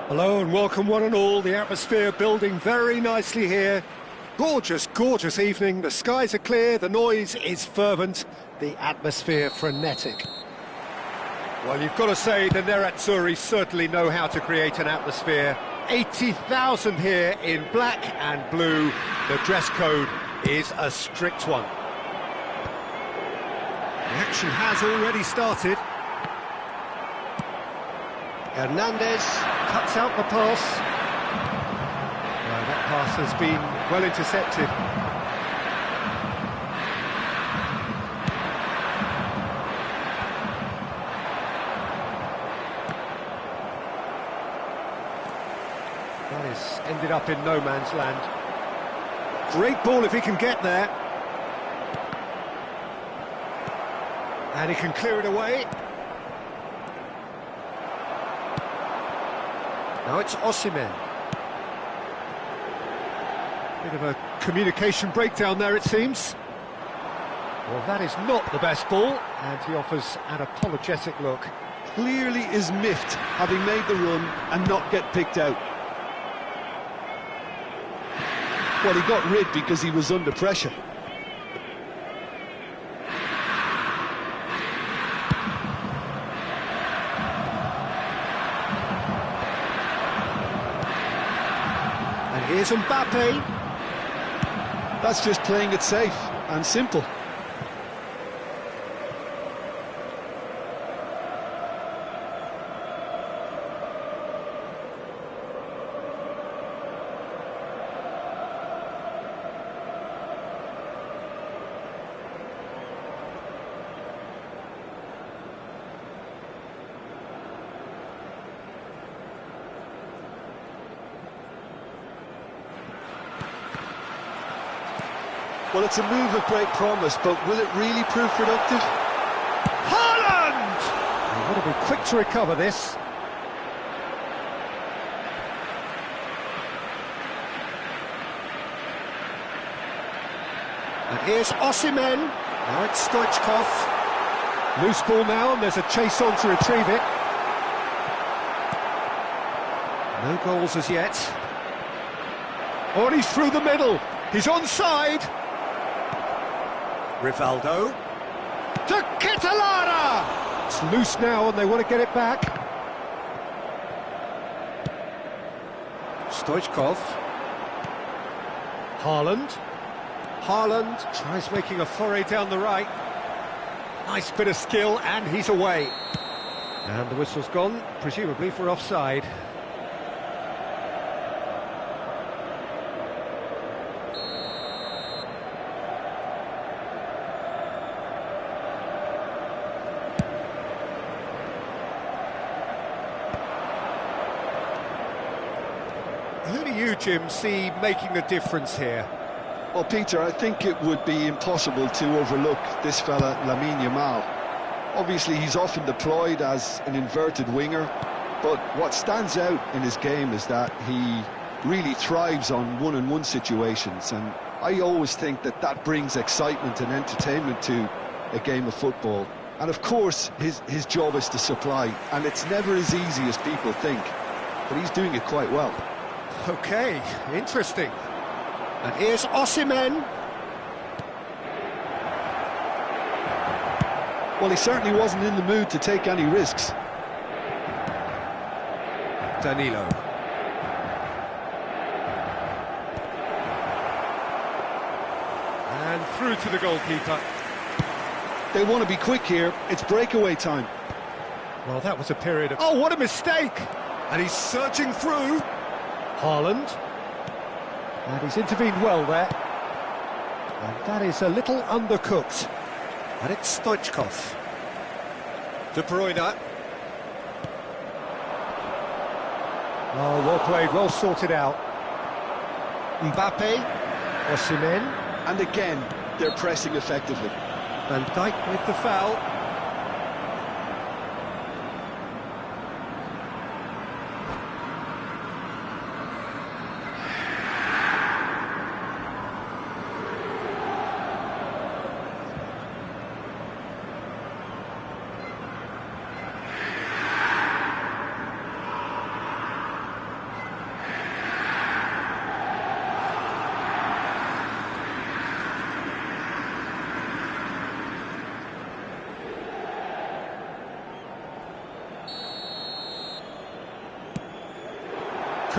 Hello and welcome one and all. The atmosphere building very nicely here. Gorgeous, gorgeous evening. The skies are clear, the noise is fervent, the atmosphere frenetic. Well, you've got to say the Nerazzurri certainly know how to create an atmosphere. 80,000 here in black and blue. The dress code is a strict one. The action has already started. Hernandez cuts out the pass. That pass has been well intercepted. That has ended up in no man's land. Great ball if he can get there. And he can clear it away. Now it's Osimhen. Bit of a communication breakdown there, it seems. Well, that is not the best ball, and he offers an apologetic look. Clearly is miffed, having made the run and not get picked out. Well, he got rid because he was under pressure. Here's Mbappe. That's just playing it safe and simple. Well, it's a move of great promise, but will it really prove productive? Haaland! He's got to be quick to recover this. And here's Osimhen. Now it's Stoichkov. Loose ball now, and there's a chase on to retrieve it. No goals as yet. Oh, and he's through the middle. He's onside. Rivaldo to Catalara! It's loose now and they want to get it back. Stoichkov. Haaland. Haaland tries making a foray down the right. Nice bit of skill and he's away. And the whistle's gone, presumably for offside. Who do you, Jim, see making the difference here? Well, Peter, I think it would be impossible to overlook this fella, Lamine Yamal. Obviously, he's often deployed as an inverted winger, but what stands out in his game is that he really thrives on one-on-one situations, and I always think that that brings excitement and entertainment to a game of football. And of course, his job is to supply, and it's never as easy as people think, but he's doing it quite well. Okay, interesting. And here's Osimhen. Well, he certainly wasn't in the mood to take any risks. Danilo. And through to the goalkeeper. They want to be quick here. It's breakaway time. Well, that was a period of... Oh, what a mistake! And he's surging through. Haaland. And he's intervened well there. And that is a little undercooked. And it's Stoichkov. De Bruyne. Oh, well played, well sorted out. Mbappe. Osimhen. And again, they're pressing effectively. Van Dijk with the foul.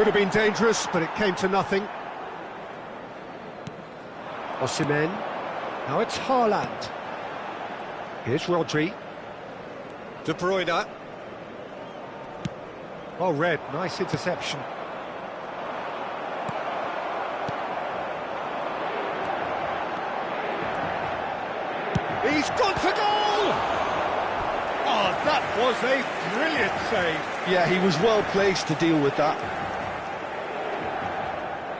could have been dangerous, but it came to nothing. Osimhen. Now it's Haaland. Here's Rodri. De Bruyne. Well read, nice interception. He's gone for goal! Oh, that was a brilliant save. Yeah, he was well placed to deal with that.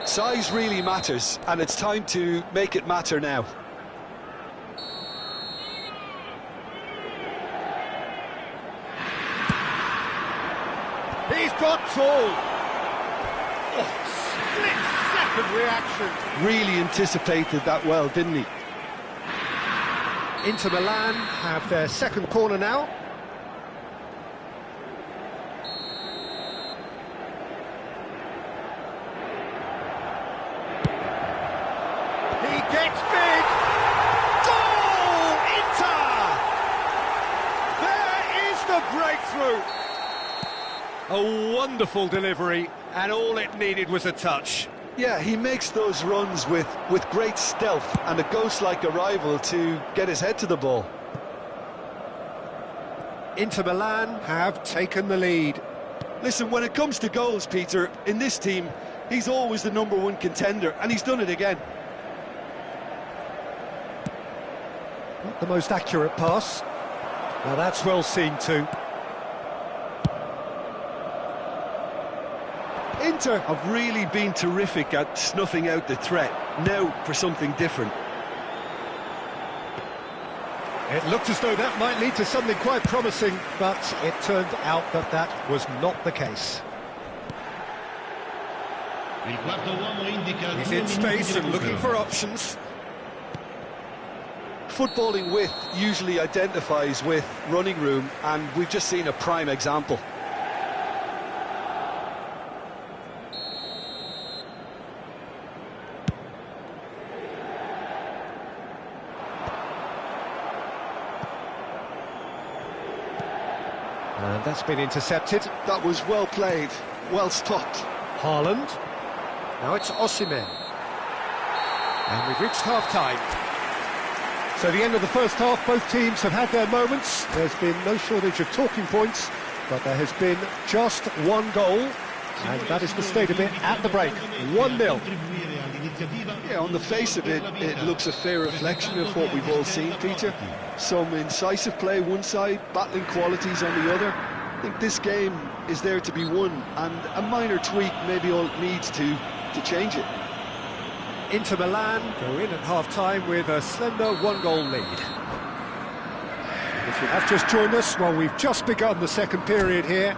Size really matters, and it's time to make it matter now. He's got full. Oh, split-second reaction. Really anticipated that well, didn't he? Inter Milan have their second corner now. He gets big. Goal! Inter! There is the breakthrough. A wonderful delivery, and all it needed was a touch. Yeah, he makes those runs with great stealth and a ghost-like arrival to get his head to the ball. Inter Milan have taken the lead. Listen, when it comes to goals, Peter, in this team, he's always the #1 contender, and he's done it again. Not the most accurate pass. Now that's well seen too. Inter have really been terrific at snuffing out the threat. Now for something different. It looked as though that might lead to something quite promising, but it turned out that that was not the case. He's in space and looking for options. Footballing width usually identifies with running room, and we've just seen a prime example. And that's been intercepted. That was well played, well stopped. Haaland. Now it's Osimhen. And we've reached half-time. So the end of the first half, both teams have had their moments. There's been no shortage of talking points, but there has been just one goal, and that is the state of it at the break. 1-0. Yeah, on the face of it, it looks a fair reflection of what we've all seen, Peter. Some incisive play one side, battling qualities on the other. I think this game is there to be won, and a minor tweak maybe all it needs to change it. Inter Milan go in at half-time with a slender one-goal lead. If you have just joined us, well, we've just begun the second period here.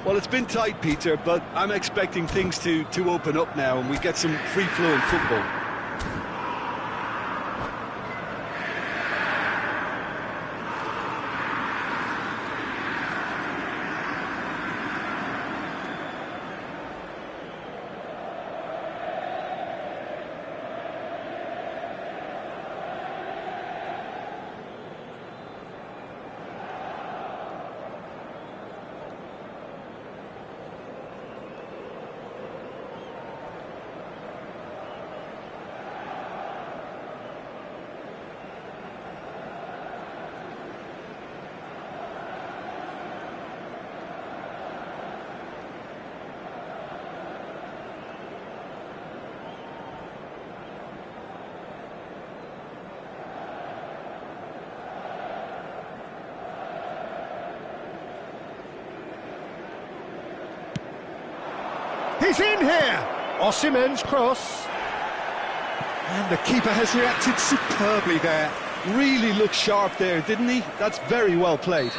Well, it's been tight, Peter, but I'm expecting things to open up now and we get some free-flowing football. He's in here! Osimhen's cross. And the keeper has reacted superbly there. Really looked sharp there, didn't he? That's very well played.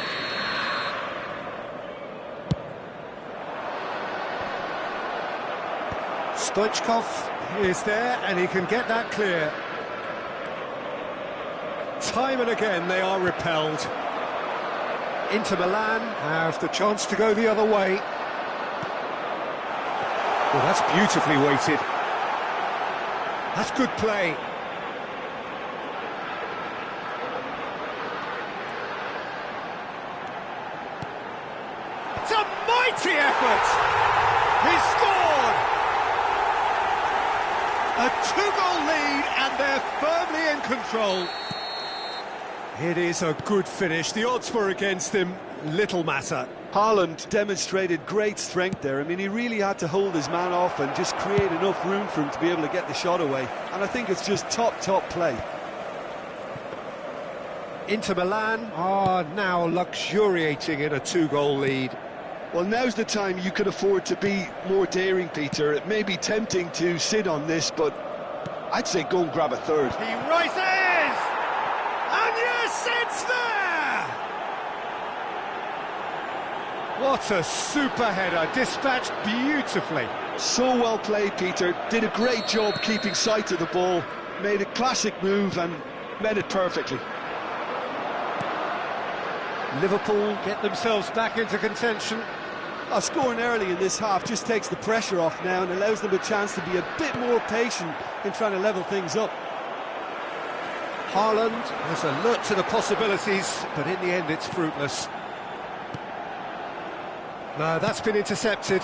Stoichkov is there, and he can get that clear. Time and again they are repelled. Inter Milan have the chance to go the other way. Well, that's beautifully weighted. That's good play. It's a mighty effort! He's scored! A two-goal lead, and they're firmly in control. It is a good finish. The odds were against him. Little matter. Haaland demonstrated great strength there. I mean, he really had to hold his man off and just create enough room for him to be able to get the shot away. And I think it's just top play. Inter Milan are now luxuriating in a two-goal lead. Well, now's the time you could afford to be more daring, Peter. It may be tempting to sit on this, but I'd say go and grab a third. He rises! And yes, it's there! What a super header, dispatched beautifully. So well played, Peter. Did a great job keeping sight of the ball. Made a classic move and met it perfectly. Liverpool get themselves back into contention. Scoring early in this half just takes the pressure off now and allows them a chance to be a bit more patient in trying to level things up. Haaland was alert to the possibilities, but in the end it's fruitless. No, that's been intercepted.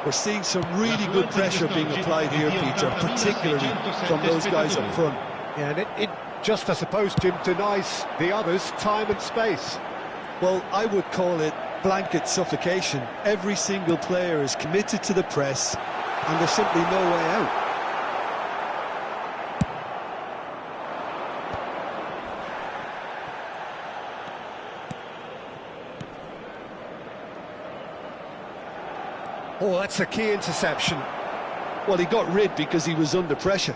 We're seeing some really good pressure being applied here, Peter, particularly from those guys up front. Yeah, and it just, I suppose, Jim, denies the others time and space. Well, I would call it blanket suffocation. Every single player is committed to the press, and there's simply no way out. Oh, that's a key interception. Well, he got rid because he was under pressure.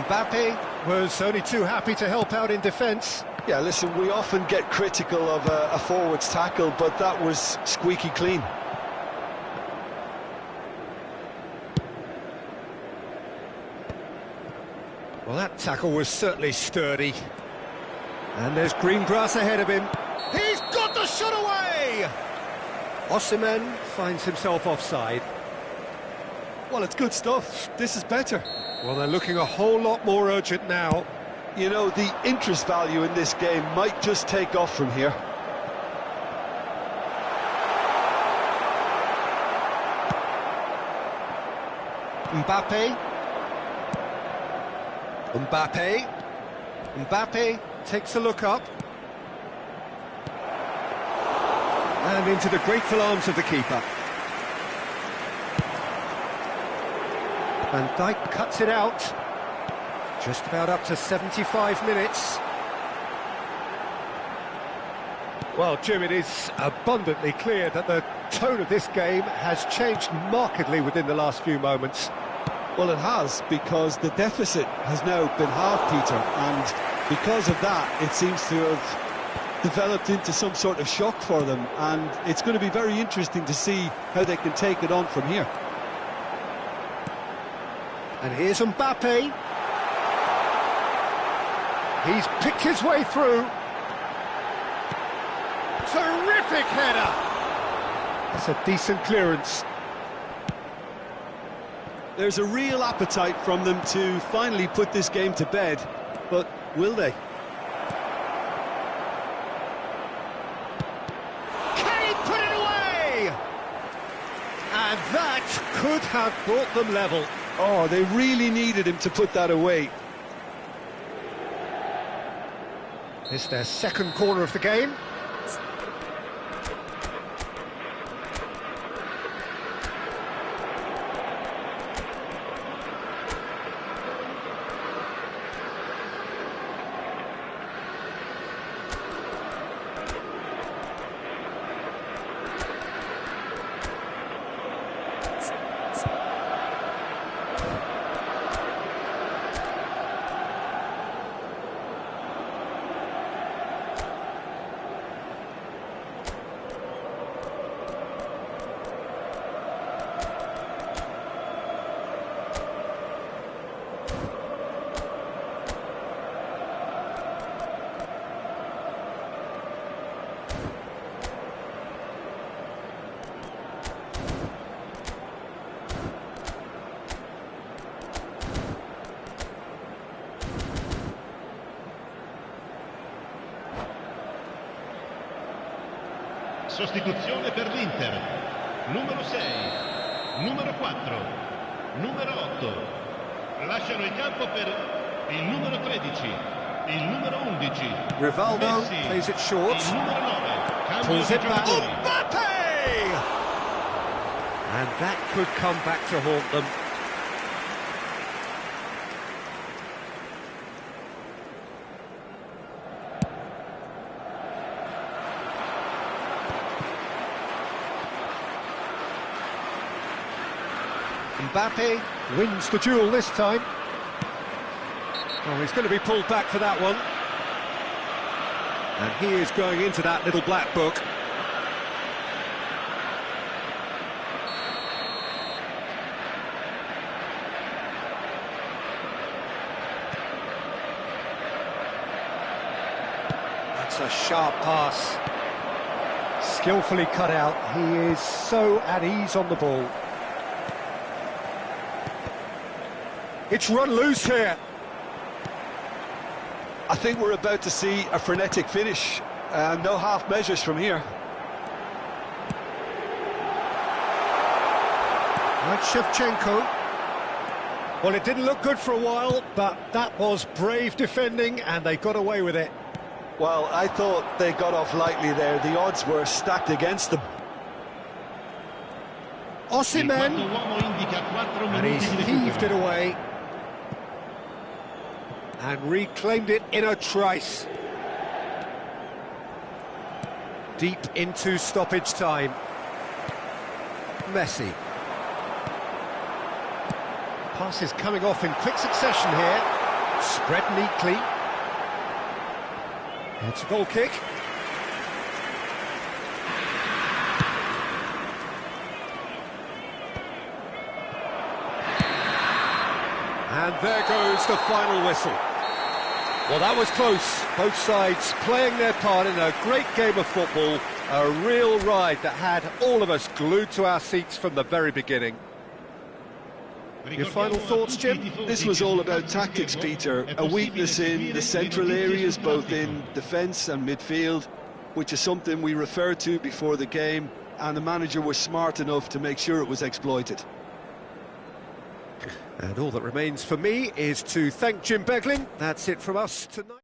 Mbappe was only too happy to help out in defence. Yeah, listen, we often get critical of a forward's tackle, but that was squeaky clean. Well, that tackle was certainly sturdy. And there's green grass ahead of him. He's got the shot away! Osimhen finds himself offside. Well, it's good stuff. This is better. Well, they're looking a whole lot more urgent now. You know, the interest value in this game might just take off from here. Mbappe. Mbappe takes a look up. And into the grateful arms of the keeper. Van Dijk cuts it out. Just about up to 75 minutes. Well, Jim, it is abundantly clear that the tone of this game has changed markedly within the last few moments. Well, it has, because the deficit has now been halved, Peter, and because of that, it seems to have developed into some sort of shock for them, and it's going to be very interesting to see how they can take it on from here. And here's Mbappe. He's picked his way through. Terrific header! That's a decent clearance. There's a real appetite from them to finally put this game to bed, but will they? Can he put it away? And that could have brought them level. Oh, they really needed him to put that away. It's their second corner of the game. Sostituzione per l'Inter. Numero 6, numero 4, numero 8. Lasciano il campo per il numero 13, il numero 11. Rivaldo Messi, plays it short. il numero 9. Cambio Pulls di it back. giocatori. Mbappe! And that could come back to haunt them. Mbappe wins the duel this time. Oh, he's going to be pulled back for that one. And he is going into that little black book. That's a sharp pass. Skillfully cut out. He is so at ease on the ball. It's run loose here. I think we're about to see a frenetic finish. No half measures from here. Right, Shevchenko. Well, it didn't look good for a while, but that was brave defending, and they got away with it. Well, I thought they got off lightly there. The odds were stacked against them. Osimhen, Il quarto uomo indica 4 and minuti he's di heaved it recupero. away. And reclaimed it in a trice. Deep into stoppage time. Messi. Passes coming off in quick succession here. Spread neatly. It's a goal kick. And there goes the final whistle. Well, that was close. Both sides playing their part in a great game of football. A real ride that had all of us glued to our seats from the very beginning. Your final thoughts, Jim? This was all about tactics, Peter. A weakness in the central areas, both in defence and midfield, which is something we referred to before the game, and the manager was smart enough to make sure it was exploited. And all that remains for me is to thank Jim Beglin. That's it from us tonight.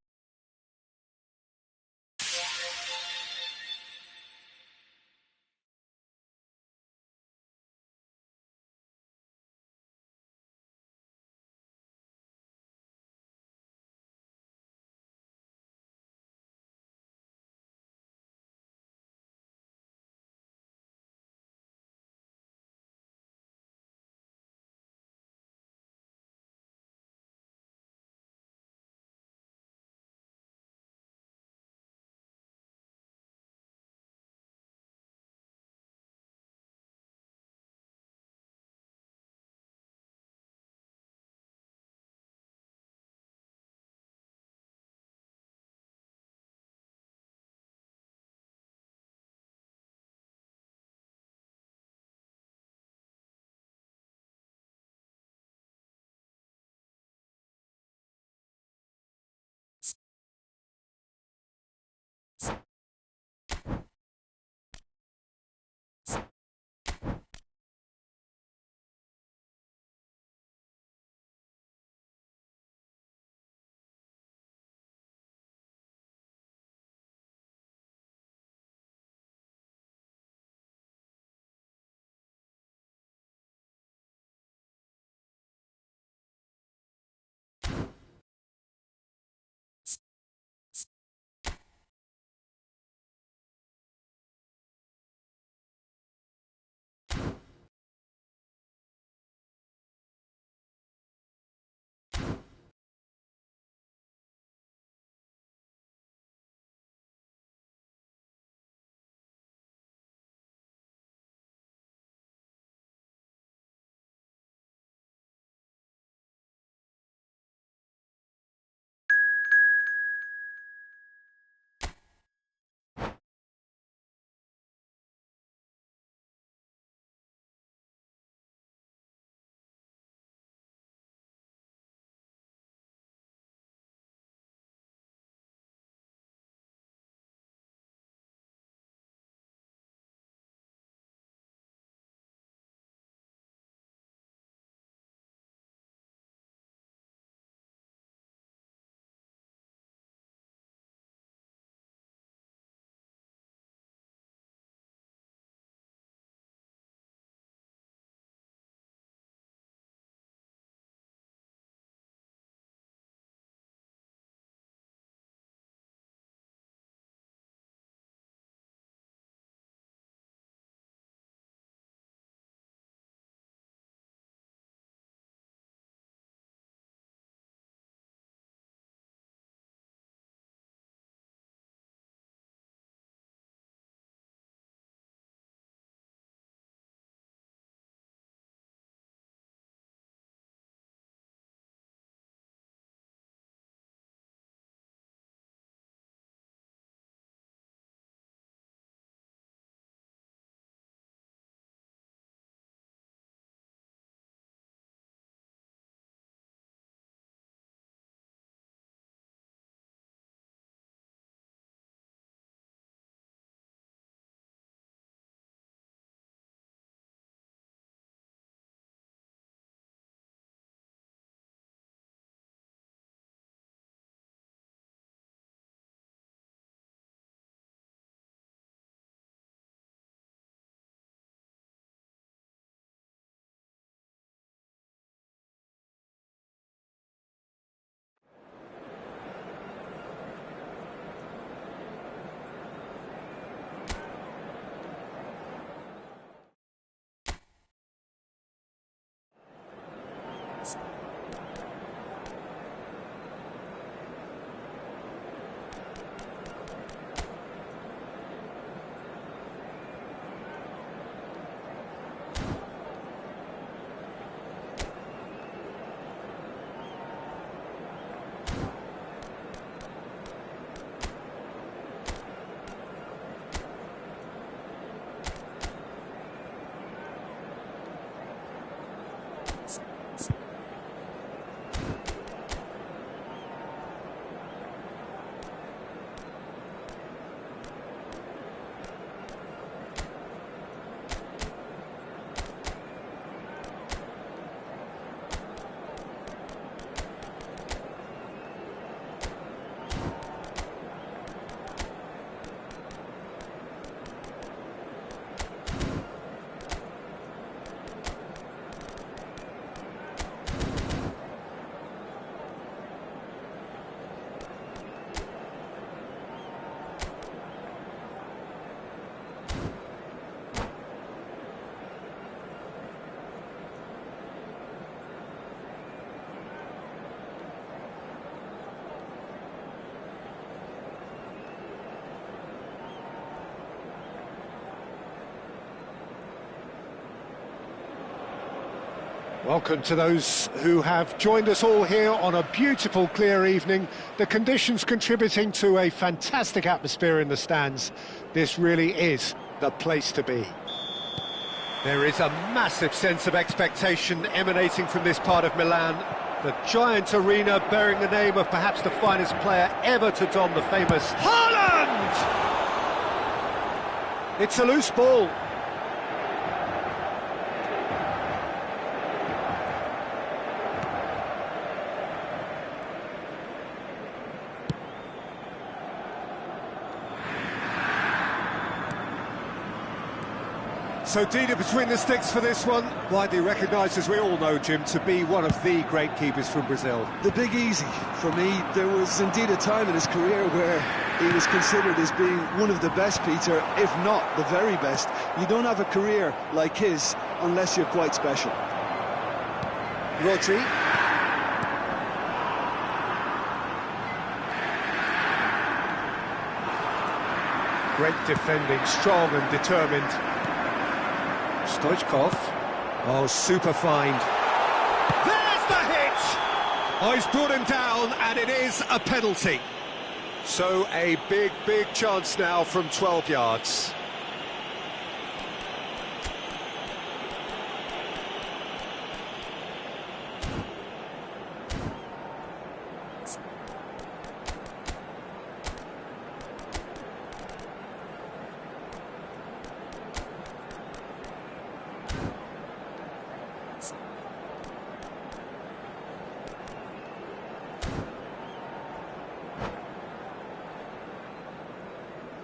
Welcome to those who have joined us all here on a beautiful, clear evening. The conditions contributing to a fantastic atmosphere in the stands. This really is the place to be. There is a massive sense of expectation emanating from this part of Milan. The giant arena bearing the name of perhaps the finest player ever to don the famous Haaland! It's a loose ball. So Dida between the sticks for this one, widely recognised, as we all know, Jim, to be one of the great keepers from Brazil. The Big Easy, for me. There was indeed a time in his career where he was considered as being one of the best, Peter, if not the very best. You don't have a career like his unless you're quite special. Rodri. Great defending, strong and determined. Stoichkov. Oh, super find. There's the hit! Oh, he's brought him down, and it is a penalty. So a big, big chance now from 12 yards.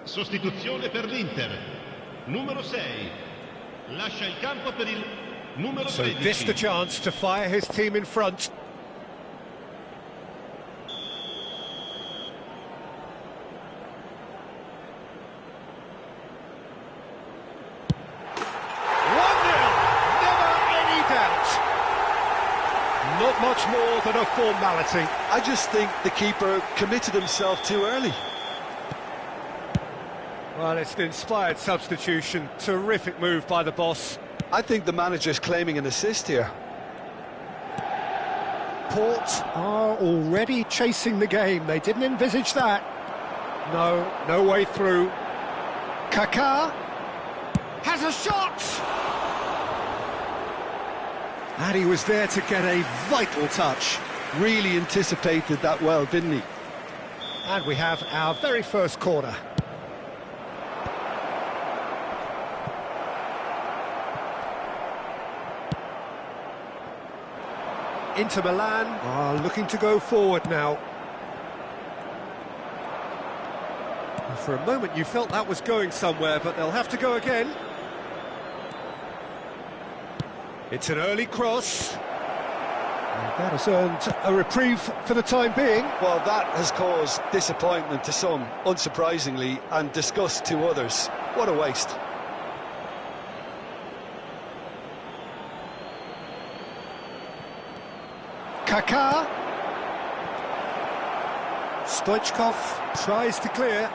Sostituzione per l'Inter. Numero 6. Lascia il campo per il numero 13. So this the chance to fire his team in front. Not much more than a formality. I just think the keeper committed himself too early. Well, it's an inspired substitution. Terrific move by the boss. I think the manager's claiming an assist here. Port are already chasing the game. They didn't envisage that. No way through. Kaká has a shot! And he was there to get a vital touch. Really anticipated that well, didn't he? And we have our very first corner. Inter Milan are looking to go forward now. For a moment you felt that was going somewhere, but they'll have to go again. It's an early cross. And that has earned a reprieve for the time being. Well, that has caused disappointment to some, unsurprisingly, and disgust to others. What a waste. Kaká. Stoichkov tries to clear.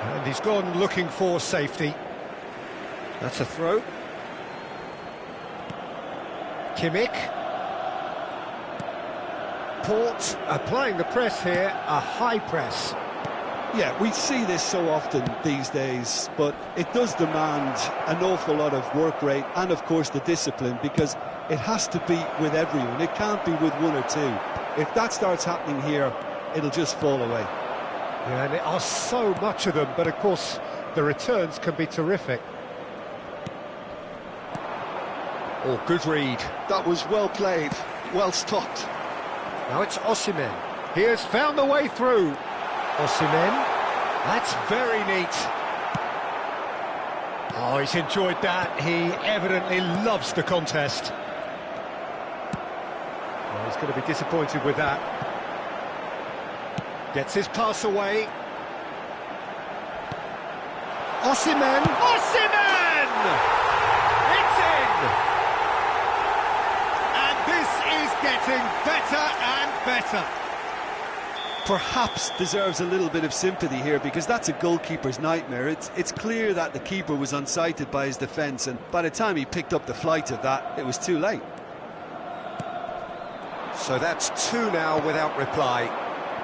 And he's gone looking for safety. That's a throw. Kimmich. Port applying the press here, a high press. Yeah, we see this so often these days, but it does demand an awful lot of work rate and, of course, the discipline, because it has to be with everyone. It can't be with one or two. If that starts happening here, it'll just fall away. Yeah, and there are so much of them, but, of course, the returns can be terrific. Oh, good read. That was well played, well stopped. Now it's Osimhen. He has found the way through. Osimhen, that's very neat. Oh, he's enjoyed that. He evidently loves the contest. Oh, he's going to be disappointed with that. Gets his pass away. Osimhen! Osimhen! It's in! And this is getting better and better. perhaps deserves a little bit of sympathy here, because that's a goalkeeper's nightmare. It's clear that the keeper was unsighted by his defence, and by the time he picked up the flight of that, it was too late. So that's two now without reply.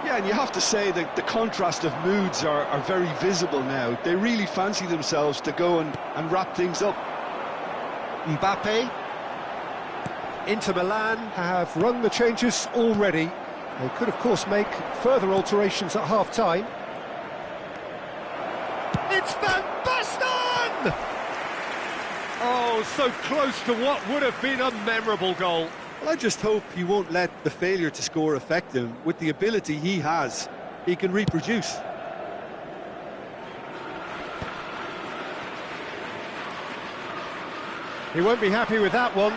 Yeah, and you have to say that the contrast of moods are very visible now. They really fancy themselves to go and wrap things up. Mbappe. Inter Milan have run the changes already. They could, of course, make further alterations at half-time. It's Van Basten! Oh, so close to what would have been a memorable goal. Well, I just hope he won't let the failure to score affect him. With the ability he has, he can reproduce. He won't be happy with that one.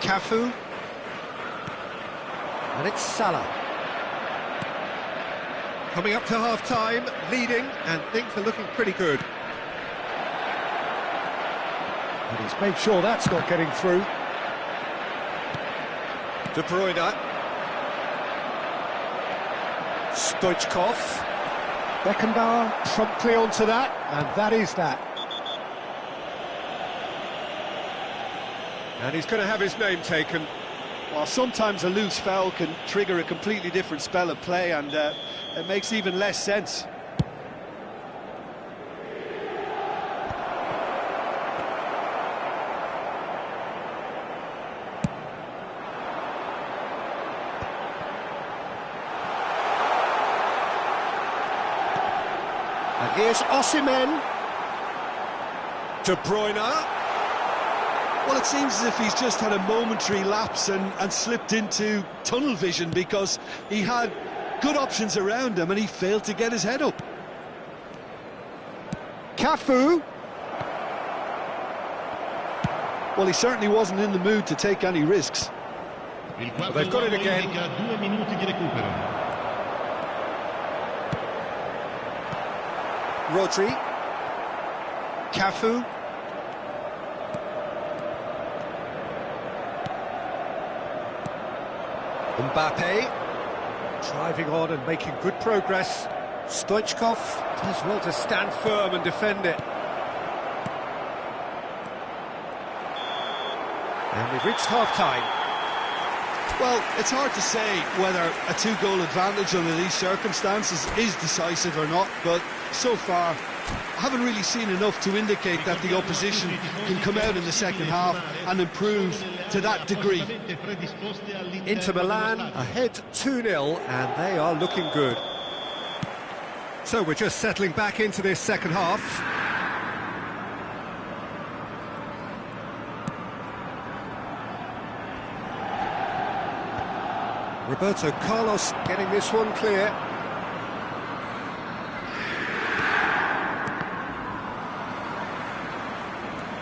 Cafu. And it's Salah. Coming up to half-time, leading, and things are looking pretty good. And he's made sure that's not getting through. De Bruyne. Stoichkov. Beckenbauer promptly onto that, and that is that. And he's going to have his name taken. Well, sometimes a loose foul can trigger a completely different spell of play, and it makes even less sense. And here's Osimhen. De Bruyne. Well, it seems as if he's just had a momentary lapse and slipped into tunnel vision, because he had good options around him and he failed to get his head up. Cafu. Well, he certainly wasn't in the mood to take any risks. Well, they've got it again. 2 minuti di recupero. Rodri. Cafu. Mbappe, driving on and making good progress. Stoichkov does well to stand firm and defend it. And we've reached half-time. Well, it's hard to say whether a two-goal advantage under these circumstances is decisive or not, but so far I haven't really seen enough to indicate that the opposition can come out in the second half and improve to that degree. Inter Milan ahead 2-0, and they are looking good. So we're just settling back into this second half. Roberto Carlos getting this one clear.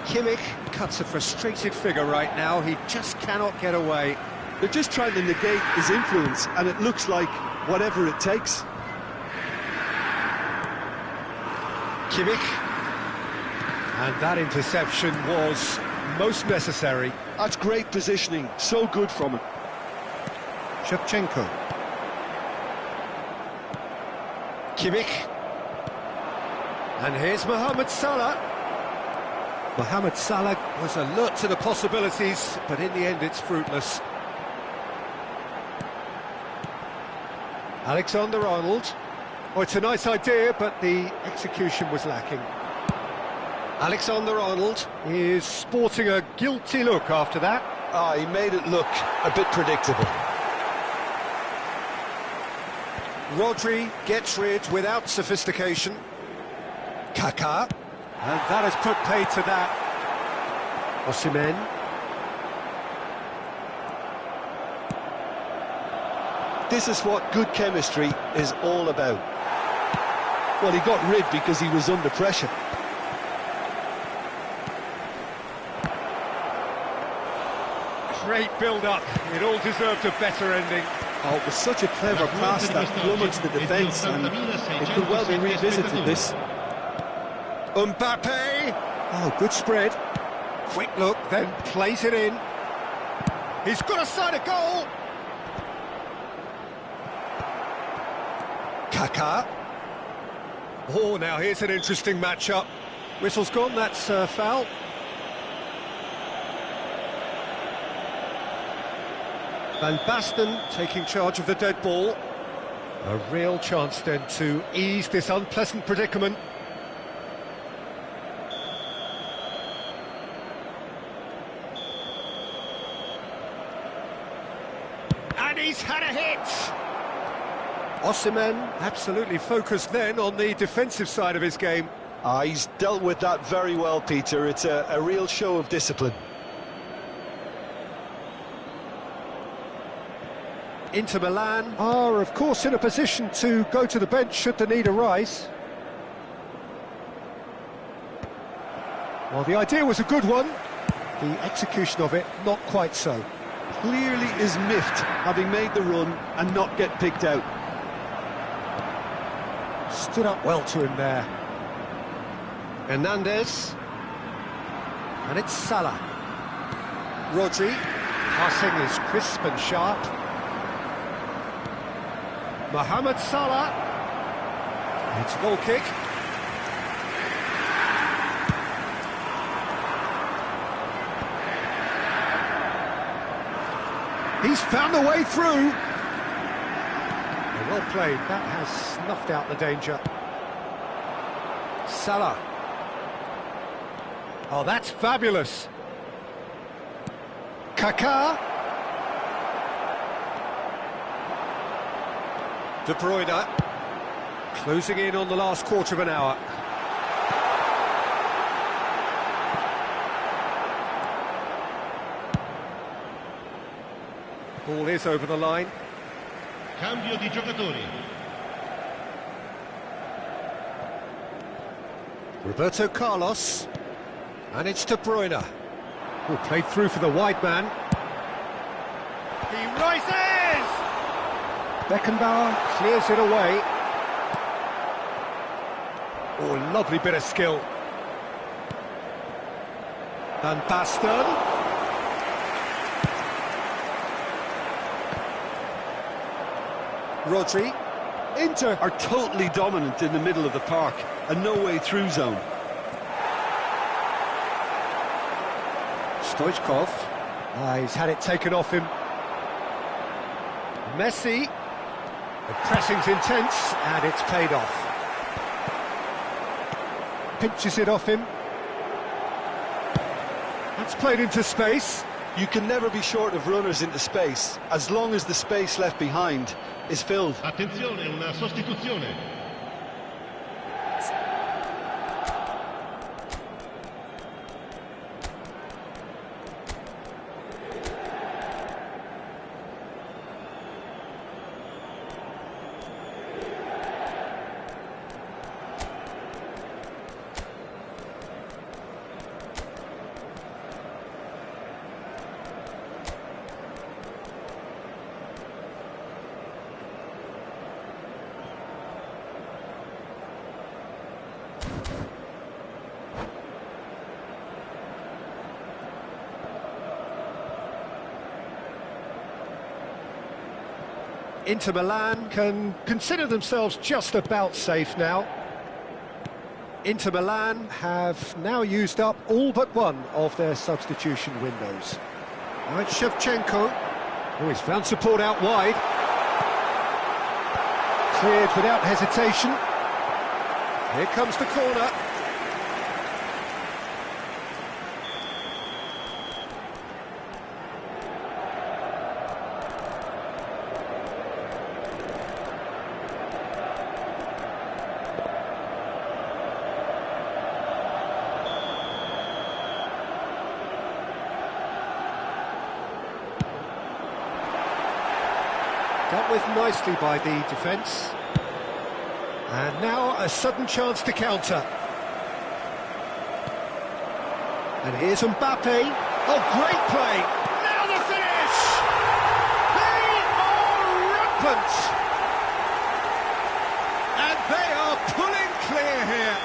Kimmich cuts a frustrated figure right now. He just cannot get away. They're just trying to negate his influence, and it looks like whatever it takes. Kimmich. And that interception was most necessary. That's great positioning, so good from him. Shevchenko. Kimmich. And here's Mohamed Salah. Mohamed Salah was alert to the possibilities, but in the end it's fruitless. Alexander-Arnold. Oh, it's a nice idea, but the execution was lacking. Alexander-Arnold is sporting a guilty look after that. He made it look a bit predictable. Rodri gets rid without sophistication. Kaká. And that has put paid to that. Osimhen. This is what good chemistry is all about. Well, he got rid because he was under pressure. Great build-up. It all deserved a better ending. Oh, it was such a clever pass that plummets the defence, and it could well be revisited, this. Mbappe! Oh, good spread. Quick look, then plays it in. He's got a side of goal! Kaká. Oh, now here's an interesting matchup. Whistle's gone, that's foul. Van Basten taking charge of the dead ball. A real chance then to ease this unpleasant predicament. And he's had a hit! Osimhen absolutely focused then on the defensive side of his game. He's dealt with that very well, Peter. It's a real show of discipline. Inter Milan are, of course, in a position to go to the bench should the need arise. Well, the idea was a good one. The execution of it, not quite so. Clearly is miffed, having made the run and not get picked out. Stood up well to him there. Hernandez. And it's Salah. Rodri. Passing is crisp and sharp. Mohamed Salah. It's a goal kick. He's found a way through. Well played, that has snuffed out the danger. Salah. Oh, that's fabulous. Kaká. De Bruyne. Closing in on the last quarter of an hour. Ball is over the line. Cambio di giocatori. Roberto Carlos. And it's De Bruyne. Who played through for the wide man. He rises! Beckenbauer clears it away. Oh, lovely bit of skill. Van Basten. Rodri. Inter are totally dominant in the middle of the park, a no-way-through zone. Stoichkov. He's had it taken off him. Messi. The pressing's intense, and it's paid off. Pinches it off him. That's played into space. You can never be short of runners into space, as long as the space left behind is filled. Attenzione, una sostituzione. Inter Milan can consider themselves just about safe now. Inter Milan have now used up all but one of their substitution windows. Now it's Shevchenko. Oh, he's found support out wide. Cleared without hesitation. Here comes the corner. Dealt with nicely by the defence. And now a sudden chance to counter. And here's Mbappe. Oh, great play! Now the finish! They are rampant! And they are pulling clear here.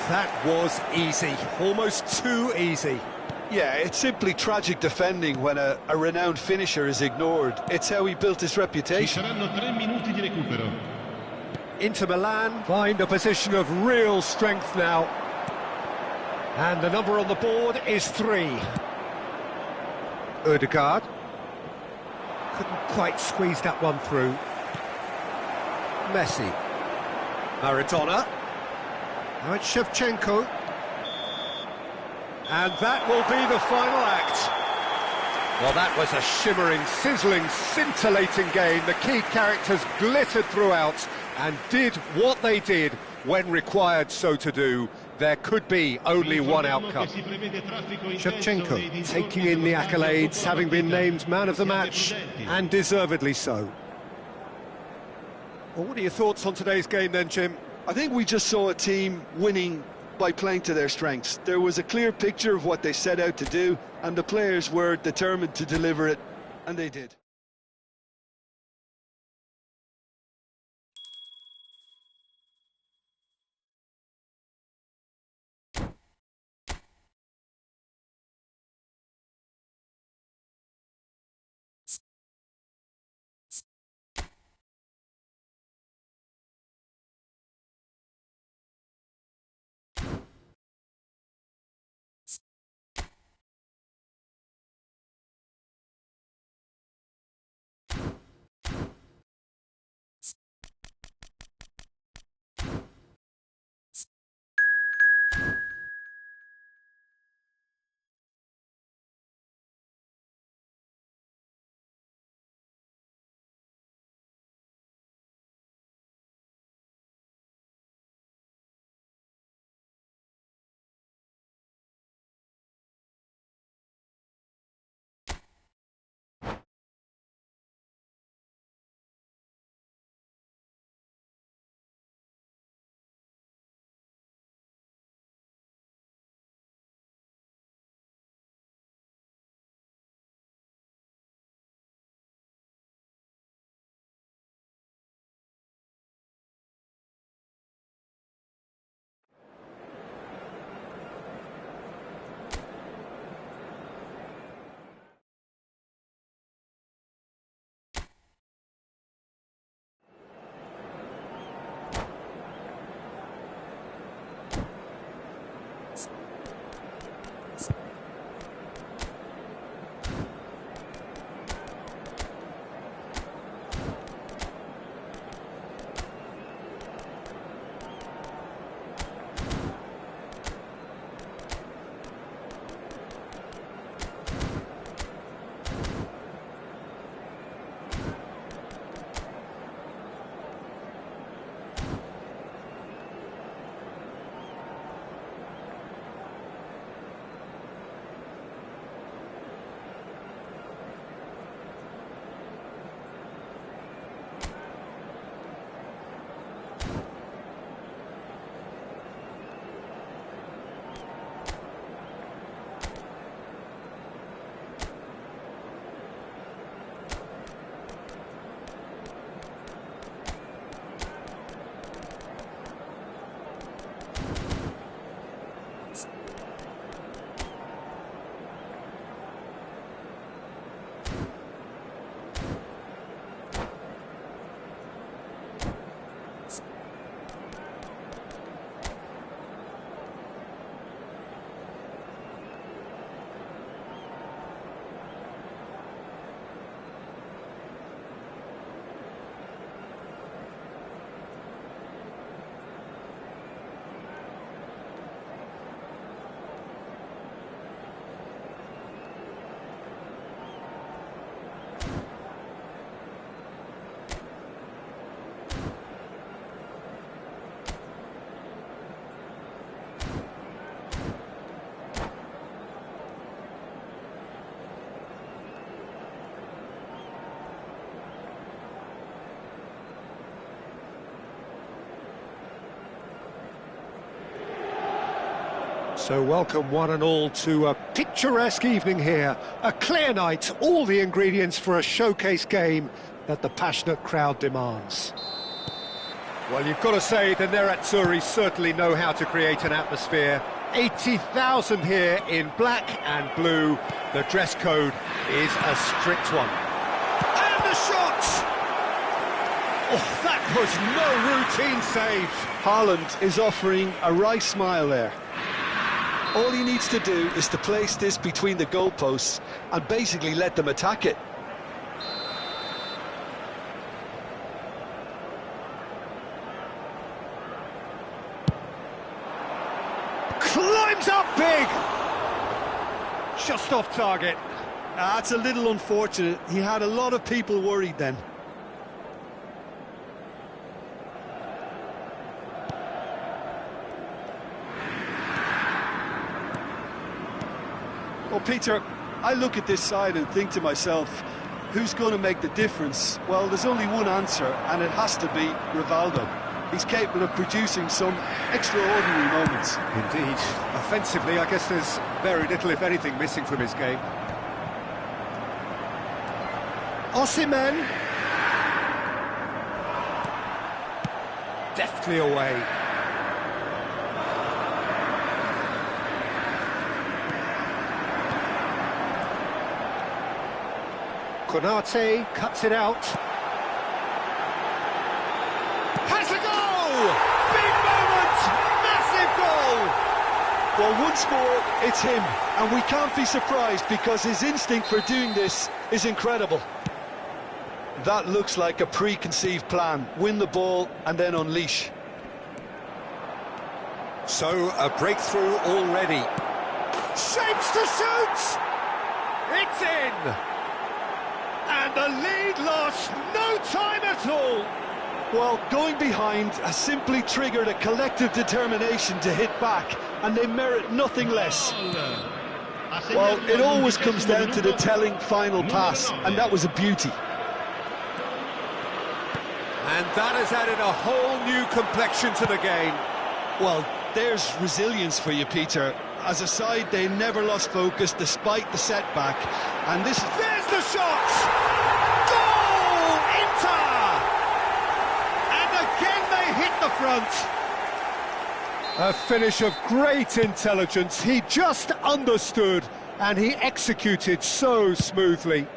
That was easy, almost too easy. Yeah, it's simply tragic defending when a renowned finisher is ignored. It's how he built his Ci reputation. saranno 3 minuti di recupero. Inter Milan find a position of real strength now. And the number on the board is 3. Ødegaard. Couldn't quite squeeze that one through. Messi. Maradona. Now it's Shevchenko. And that will be the final act. Well, that was a shimmering, sizzling, scintillating game. The key characters glittered throughout and did what they did when required so to do. There could be only one outcome. Shevchenko taking in the accolades, having been named man of the match, and deservedly so. Well, what are your thoughts on today's game then, Jim? I think we just saw a team winning by playing to their strengths. There was a clear picture of what they set out to do, and the players were determined to deliver it, and they did. So welcome one and all to a picturesque evening here, a clear night, all the ingredients for a showcase game that the passionate crowd demands. Well, you've got to say the Nerazzurri certainly know how to create an atmosphere. 80,000 here in black and blue. The dress code is a strict one. And the shot! Oh, that was no routine save. Haaland is offering a wry smile there. All he needs to do is to place this between the goalposts and basically let them attack it. Climbs up big! Just off target. That's a little unfortunate. He had a lot of people worried then. Well, Peter, I look at this side and think to myself, who's going to make the difference? Well, there's only one answer, and it has to be Rivaldo. He's capable of producing some extraordinary moments. Indeed. Offensively, I guess there's very little, if anything, missing from his game. Osimhen. Deftly away. Konate cuts it out. Has a goal! Big moment! Massive goal! Well, once more, it's him, and we can't be surprised because his instinct for doing this is incredible. That looks like a preconceived plan. Win the ball and then unleash. So, a breakthrough already. Shapes to shoot! It's in! And the lead lost no time at all! Well, going behind has simply triggered a collective determination to hit back, and they merit nothing less. Well, it always comes down to the telling final pass, and that was a beauty. And that has added a whole new complexion to the game. Well, there's resilience for you, Peter. As a side, they never lost focus despite the setback. And this is... There's the shot! Goal! Inter! And again they hit the front. A finish of great intelligence. He just understood, and he executed so smoothly.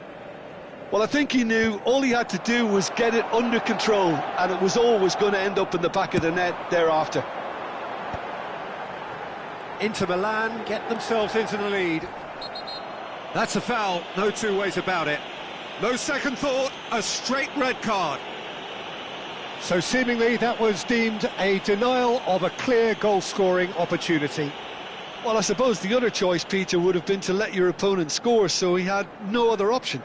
Well, I think he knew all he had to do was get it under control, and it was always going to end up in the back of the net thereafter. Inter Milan get themselves into the lead. That's a foul, no two ways about it. No second thought, a straight red card. So seemingly that was deemed a denial of a clear goal-scoring opportunity. Well, I suppose the other choice, Peter, would have been to let your opponent score, so he had no other option.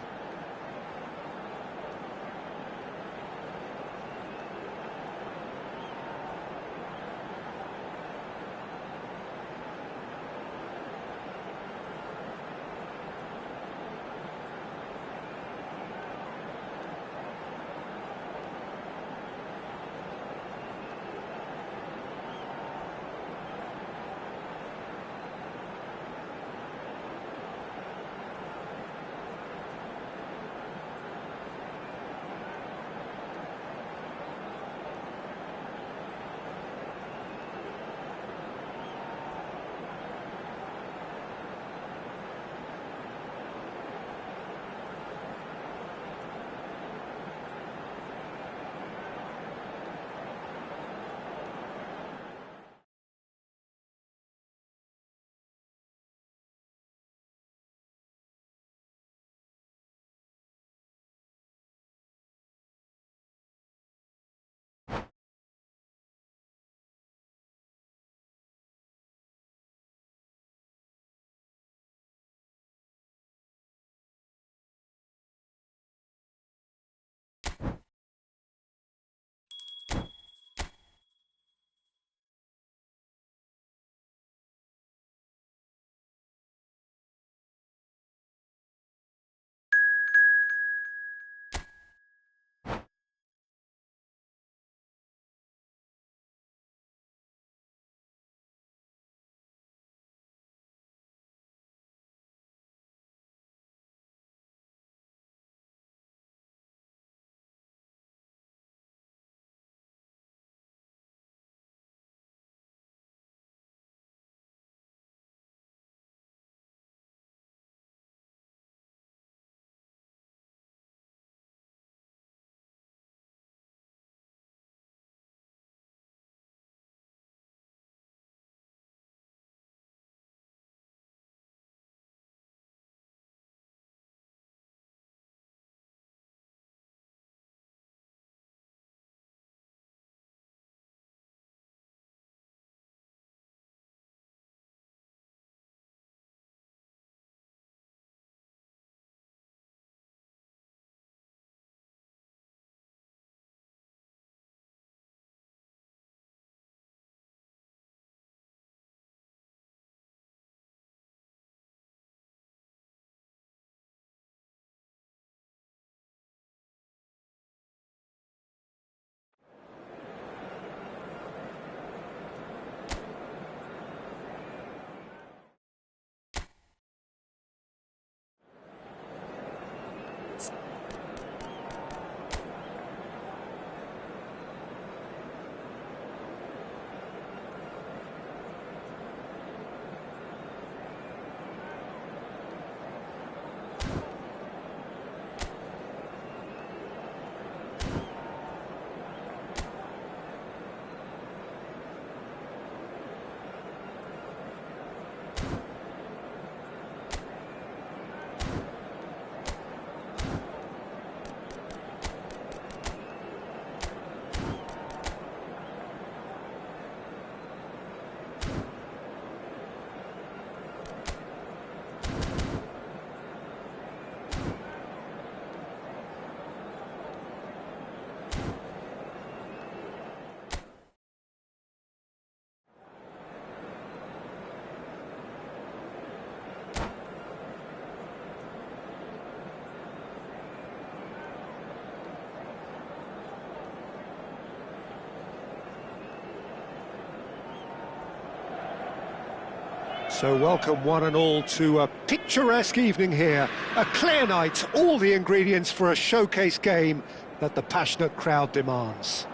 So welcome one and all to a picturesque evening here. A clear night, all the ingredients for a showcase game that the passionate crowd demands.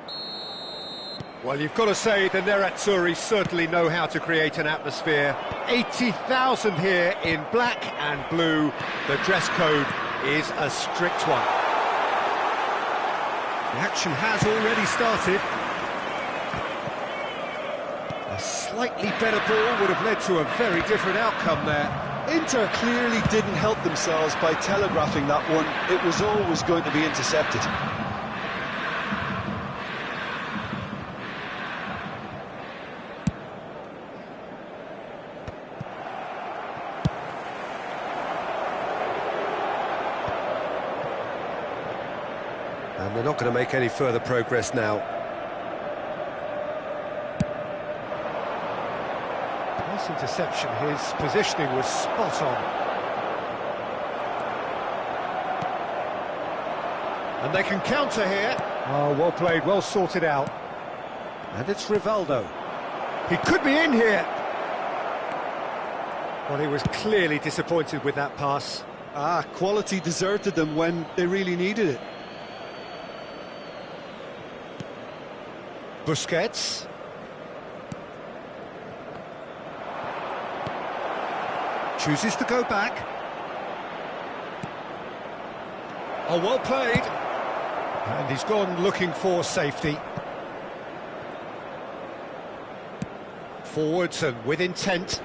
Well, you've got to say the Nerazzurri certainly know how to create an atmosphere. 80,000 here in black and blue. The dress code is a strict one. The action has already started. A slightly better ball would have led to a very different outcome there. Inter clearly didn't help themselves by telegraphing that one. It was always going to be intercepted. And they're not going to make any further progress now. Nice interception, his positioning was spot on. And they can counter here. Oh, well played, well sorted out. And it's Rivaldo. He could be in here. Well, he was clearly disappointed with that pass. Quality deserted them when they really needed it. Busquets. Chooses to go back. Oh, well played. And he's gone looking for safety. Forwards and with intent.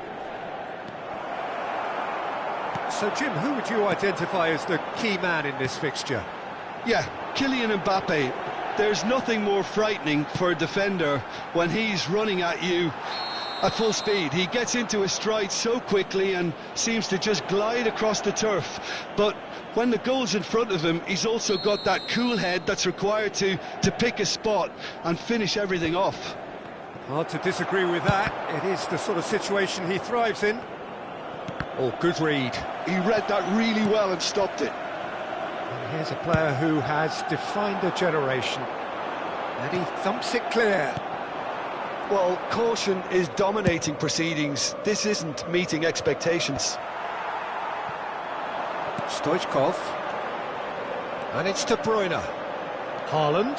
So, Jim, who would you identify as the key man in this fixture? Yeah, Kylian Mbappe. There's nothing more frightening for a defender when he's running at you at full speed. He gets into his stride so quickly and seems to just glide across the turf. But when the goal's in front of him, he's also got that cool head that's required to pick a spot and finish everything off. Hard to disagree with that. It is the sort of situation he thrives in. Oh, good read. He read that really well and stopped it. And here's a player who has defined a generation. And he thumps it clear. Well, caution is dominating proceedings. This isn't meeting expectations. Stoichkov. And it's De Bruyne. Haaland.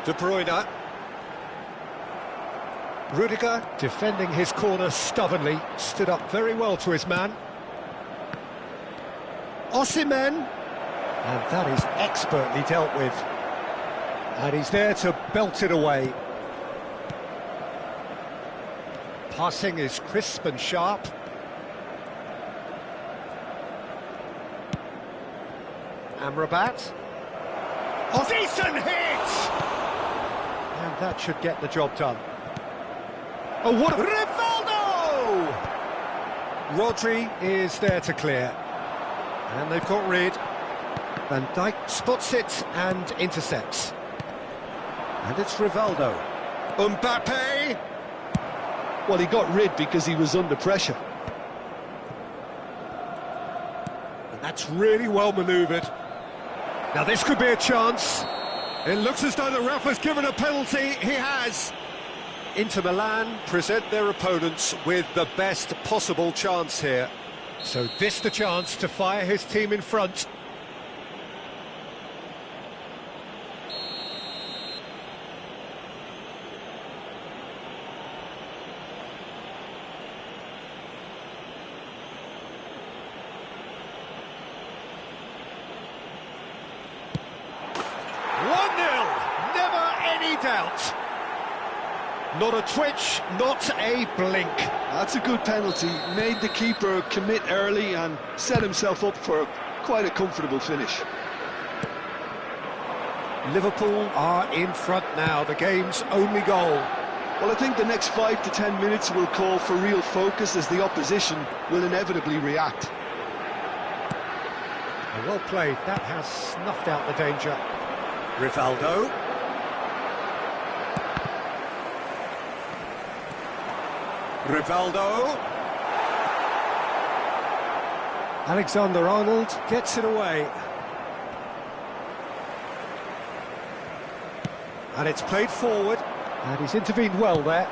De Bruyne. Rudiger, defending his corner stubbornly, stood up very well to his man. Osimhen, and that is expertly dealt with. And he's there to belt it away. Passing is crisp and sharp. Amrabat. Oh, decent hit! And that should get the job done. Oh, what a... Rivaldo! Rodri is there to clear. And they've got rid. Van Dijk spots it and intercepts. And it's Rivaldo. Mbappe! Well, he got rid because he was under pressure. And that's really well manoeuvred. Now this could be a chance. It looks as though the ref has given a penalty. He has. Inter Milan present their opponents with the best possible chance here. So this the chance to fire his team in front. Doubt. Not a twitch, not a blink. That's a good penalty. Made the keeper commit early and set himself up for quite a comfortable finish. Liverpool are in front now, the game's only goal. Well, I think the next 5 to 10 minutes will call for real focus as the opposition will inevitably react. Well played, that has snuffed out the danger. Rivaldo. Rivaldo. Alexander-Arnold gets it away. And it's played forward, and he's intervened well there.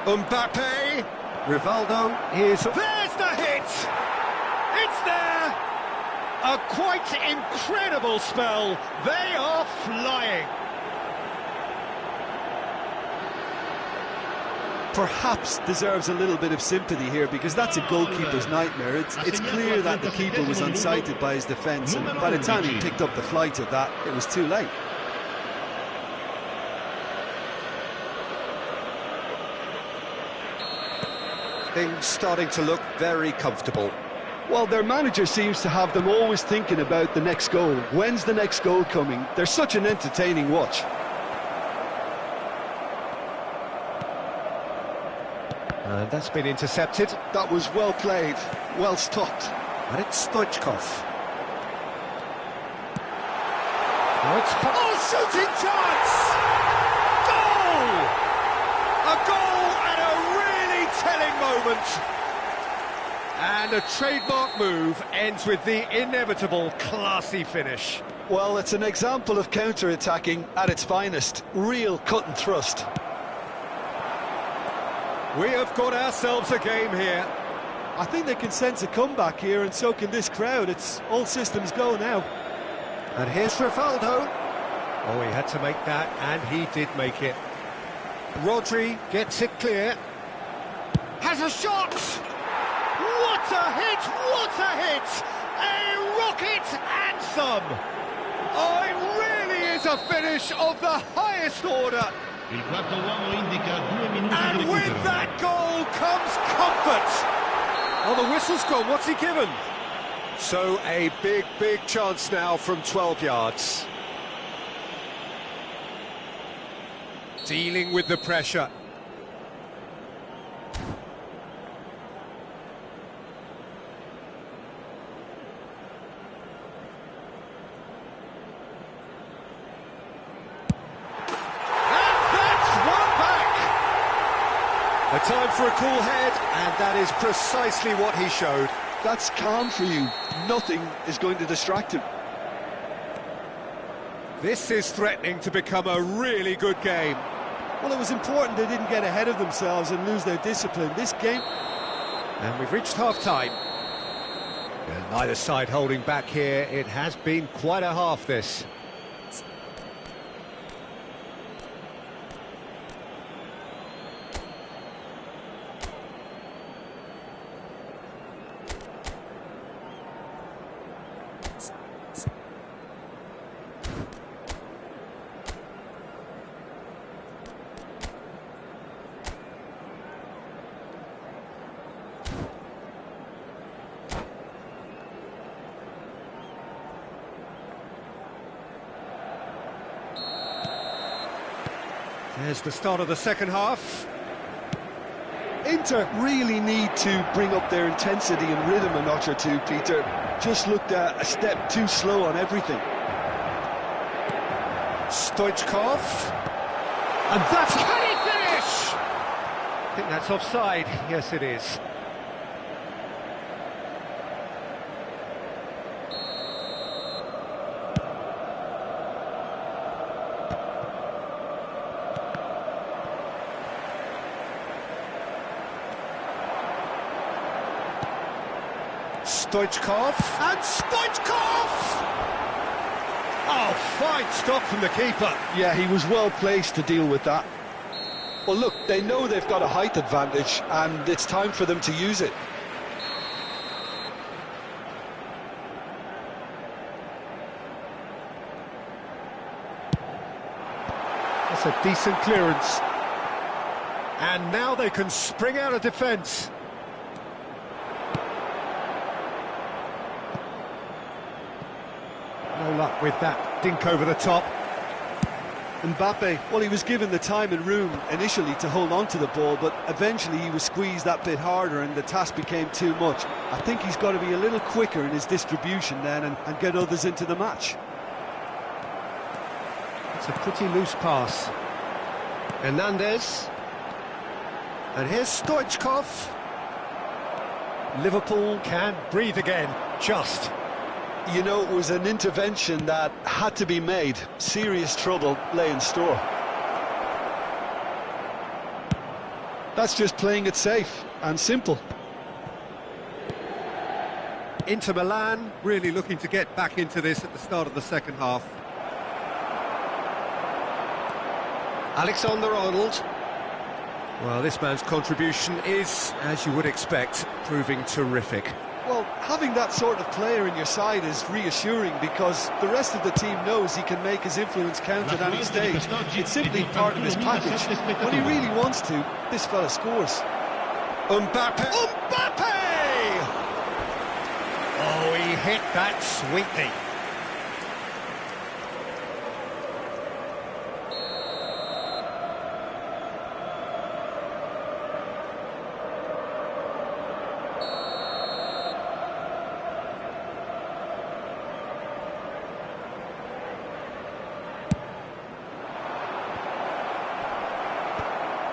Mbappe, Rivaldo, there's the hit! It's there! A quite incredible spell. They are flying. Perhaps deserves a little bit of sympathy here, because that's a goalkeeper's nightmare. It's clear that the keeper was unsighted by his defence, and by the time he picked up the flight of that, it was too late. Things starting to look very comfortable. Well, their manager seems to have them always thinking about the next goal. When's the next goal coming? They're such an entertaining watch. And that's been intercepted. That was well played, well stopped. And it's Stoichkov. Shooting chance! Goal! A goal and a really telling moment. And a trademark move ends with the inevitable classy finish. Well, it's an example of counter-attacking at its finest. Real cut and thrust. We have got ourselves a game here. I think they can sense a comeback here, and so can this crowd. It's all systems go now. And here's Rivaldo. Oh, he had to make that, and he did make it. Rodri gets it clear. Has a shot! What a hit! What a hit! A rocket and some! Oh, it really is a finish of the highest order. Il quarto uomo indica 2 minuti di And recupero. with that goal comes comfort. Oh, the whistle's gone. What's he given? So a big, big chance now from 12 yards. Dealing with the pressure. A time for a cool head, and that is precisely what he showed. That's calm for you. Nothing is going to distract him. This is threatening to become a really good game. Well, it was important they didn't get ahead of themselves and lose their discipline. This game... And we've reached half-time. Neither side holding back here. It has been quite a half, this. There's the start of the second half. Inter really need to bring up their intensity and rhythm a notch or two, Peter. Just looked a step too slow on everything. Stoichkov. And that's... Can he finish? I think that's offside. Yes, it is. Stoichkov, and Stoichkov! Oh, fine stop from the keeper. Yeah, he was well placed to deal with that. Well, look, they know they've got a height advantage, and it's time for them to use it. That's a decent clearance. And now they can spring out of defence. No luck with that dink over the top. Mbappe, well, he was given the time and room initially to hold on to the ball, but eventually he was squeezed that bit harder and the task became too much. I think he's got to be a little quicker in his distribution then and get others into the match. It's a pretty loose pass. Hernandez. And here's Stoichkov. Liverpool can breathe again, just. You know, it was an intervention that had to be made. Serious trouble lay in store. That's just playing it safe and simple. Inter Milan really looking to get back into this at the start of the second half. Alexander-Arnold. Well, this man's contribution is, as you would expect, proving terrific. Well, having that sort of player in your side is reassuring because the rest of the team knows he can make his influence count at any stage. It's simply part of his package. When he really wants to, this fella scores. Mbappe! Mbappe! Oh, he hit that sweetly.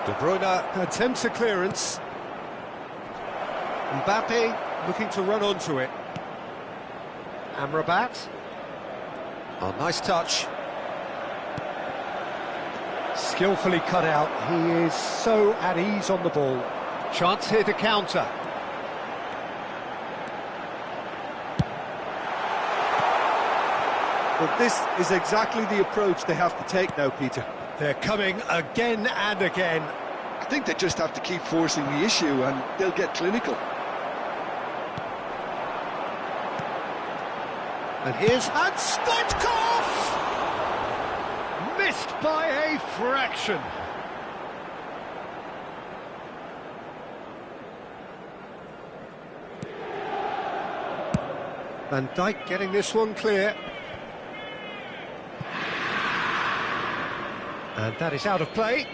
De Bruyne attempts a clearance. Mbappe looking to run onto it. Amrabat. Oh, nice touch. Skillfully cut out. He is so at ease on the ball. Chance here to counter. But this is exactly the approach they have to take now, Peter. They're coming again and again. I think they just have to keep forcing the issue and they'll get clinical. And here's Hans Stoichkov! Missed by a fraction. Van Dijk getting this one clear. And that is out of play.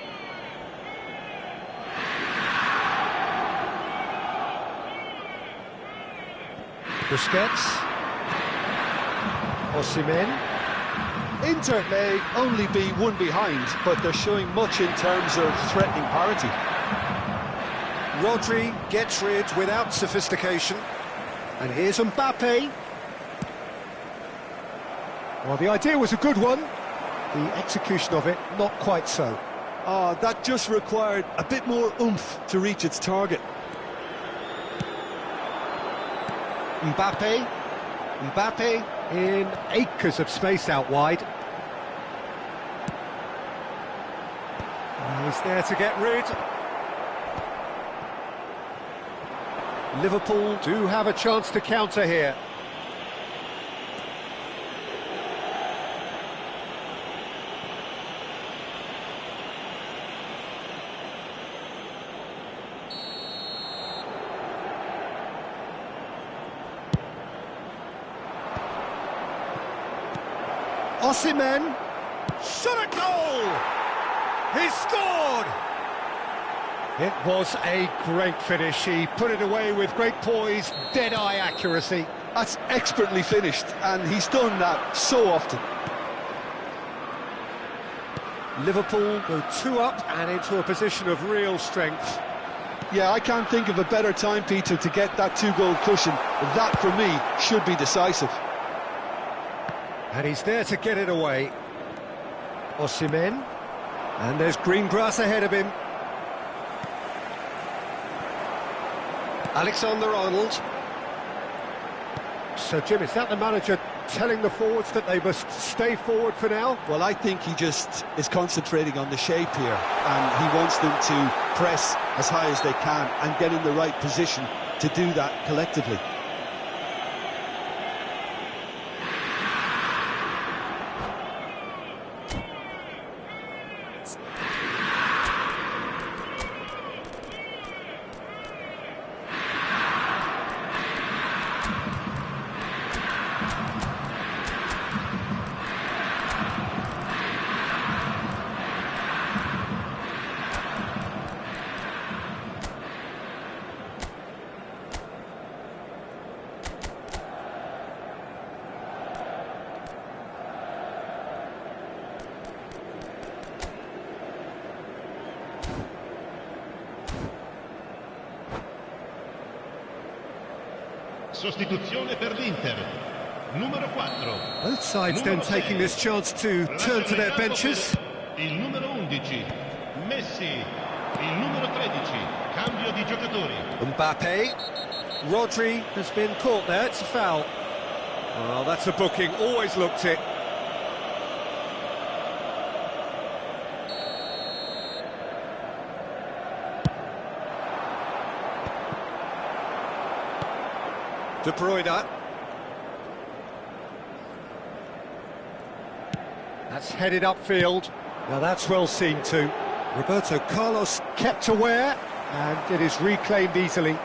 Busquets. Osimhen. Inter may only be one behind, but they're showing much in terms of threatening parity. Rodri gets rid without sophistication. And here's Mbappe. Well, the idea was a good one. The execution of it, not quite so. That just required a bit more oomph to reach its target. Mbappe. Mbappe in acres of space out wide. He's there to get rid. Liverpool do have a chance to counter here. Osimhen, shot at goal! He scored! It was a great finish. He put it away with great poise, dead-eye accuracy. That's expertly finished, and he's done that so often. Liverpool go 2 up and into a position of real strength. Yeah, I can't think of a better time, Peter, to get that 2-goal cushion. That, for me, should be decisive. And he's there to get it away. Osimhen. And there's green grass ahead of him. Alexander-Arnold. So, Jim, is that the manager telling the forwards that they must stay forward for now? Well, I think he just is concentrating on the shape here, and he wants them to press as high as they can and get in the right position to do that collectively. Sostituzione per l'Inter. numero 4. Both sides then taking this chance to turn to their benches. Il numero 11, Messi. Il numero 13, cambio di giocatori. Mbappe. Rodri has been caught there, it's a foul. Well, that's a booking, always looked it. De Bruyne. That's headed upfield. Now that's well seen too. Roberto Carlos kept aware, and it is reclaimed easily.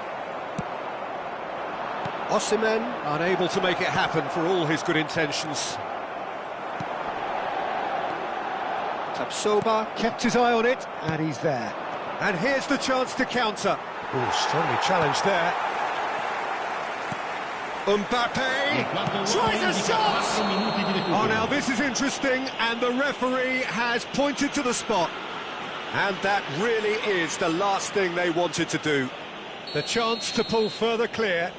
Osimhen unable to make it happen for all his good intentions. Tapsoba kept his eye on it, and he's there. And here's the chance to counter. Oh, strongly challenged there. Mbappe tries a shot! Oh, now this is interesting, and the referee has pointed to the spot. And that really is the last thing they wanted to do. The chance to pull further clear.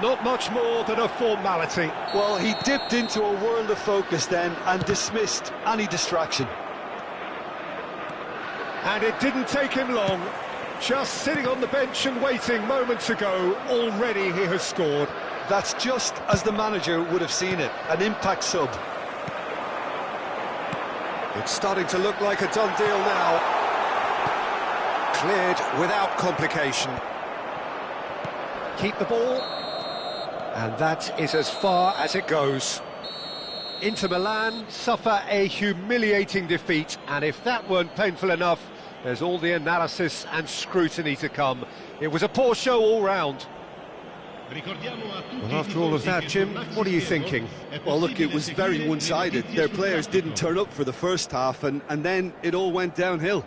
Not much more than a formality. Well, he dipped into a world of focus then and dismissed any distraction. And it didn't take him long. Just sitting on the bench and waiting moments ago, already he has scored. That's just as the manager would have seen it, an impact sub. It's starting to look like a done deal now. Cleared without complication. Keep the ball. And that is as far as it goes. Inter Milan suffer a humiliating defeat, and if that weren't painful enough, there's all the analysis and scrutiny to come. It was a poor show all round. Well, after all of that, Jim, what are you thinking? Well, look, it was very one-sided. Their players didn't turn up for the first half, and then it all went downhill.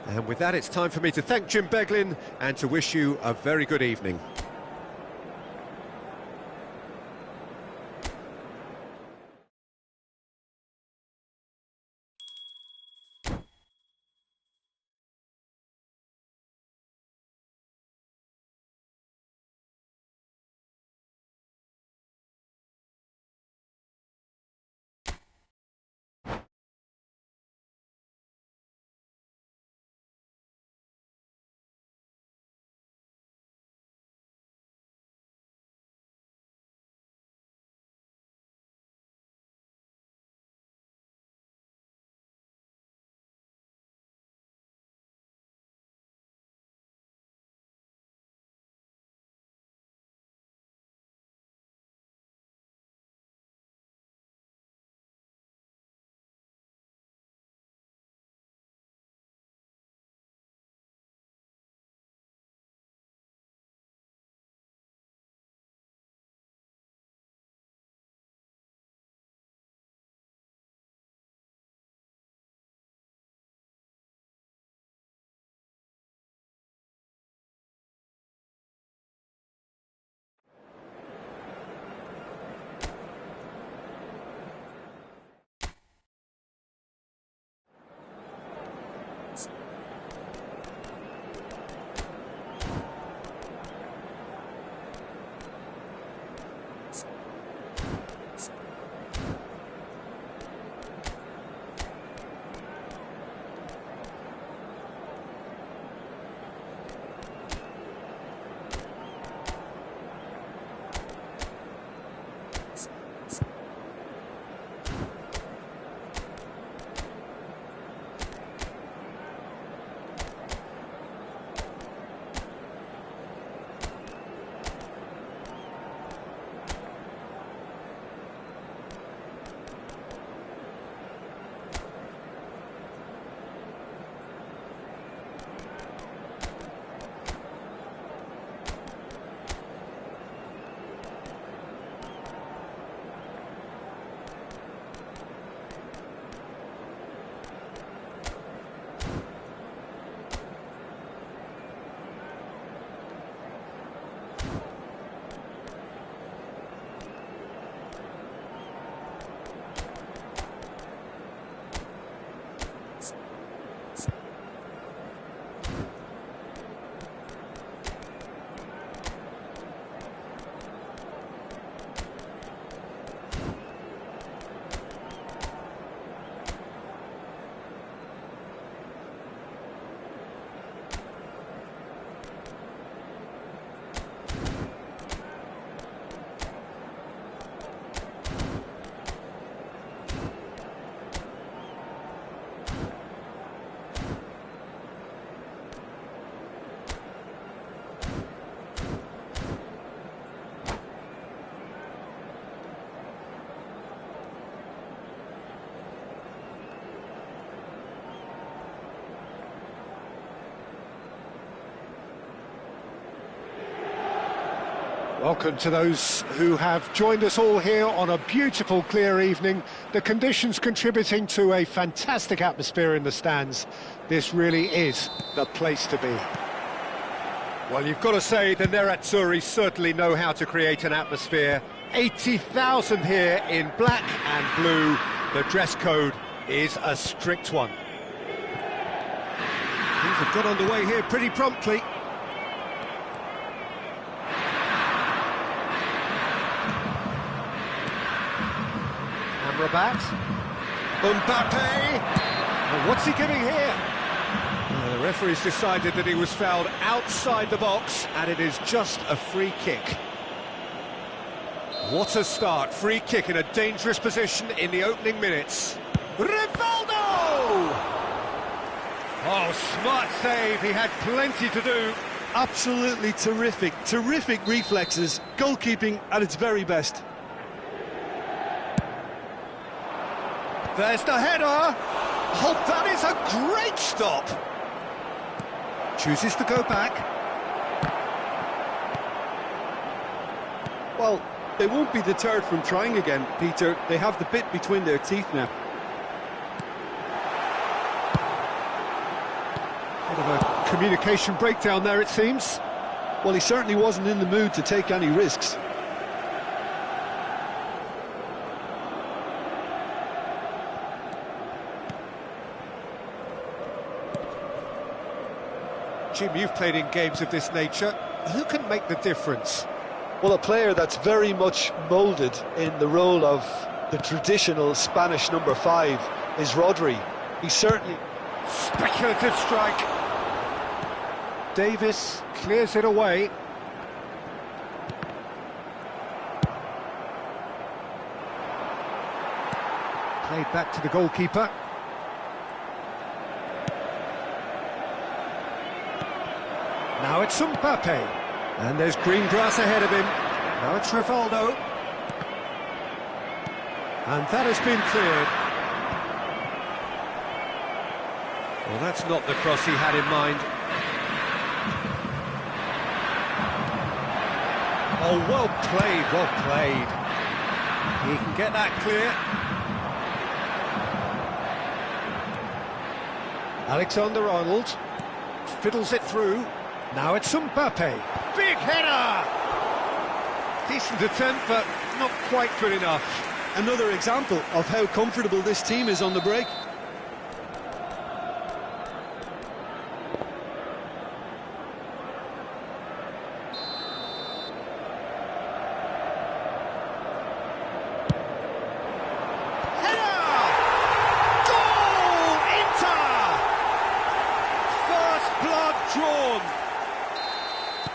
And with that, it's time for me to thank Jim Beglin and to wish you a very good evening. Welcome to those who have joined us all here on a beautiful, clear evening. The conditions contributing to a fantastic atmosphere in the stands. This really is the place to be. Well, you've got to say the Nerazzurri certainly know how to create an atmosphere. 80,000 here in black and blue. The dress code is a strict one. Things have got underway here pretty promptly. Amrabat. Mbappe. And what's he giving here? Well, the referee's decided that he was fouled outside the box, and it is just a free kick. What a start. Free kick in a dangerous position in the opening minutes. Rivaldo! Oh, smart save. He had plenty to do. Absolutely terrific reflexes, goalkeeping at its very best. There's the header. Oh, that is a great stop. Chooses to go back. Well, they won't be deterred from trying again, Peter. They have the bit between their teeth now. Bit of a communication breakdown there, it seems. Well, he certainly wasn't in the mood to take any risks. Jim, you've played in games of this nature. Who can make the difference? Well, a player that's very much moulded in the role of the traditional Spanish number 5 is Rodri. He certainly... Speculative strike. Davis clears it away. Played back to the goalkeeper. Now it's Mbappe, and there's green grass ahead of him. Now it's Rivaldo, and that has been cleared. Well, that's not the cross he had in mind. Oh, well played, well played. He can get that clear. Alexander-Arnold fiddles it through. Now it's Mbappe. Big header! Decent attempt, but not quite good enough. Another example of how comfortable this team is on the break. Header! Goal! Inter! First blood drawn.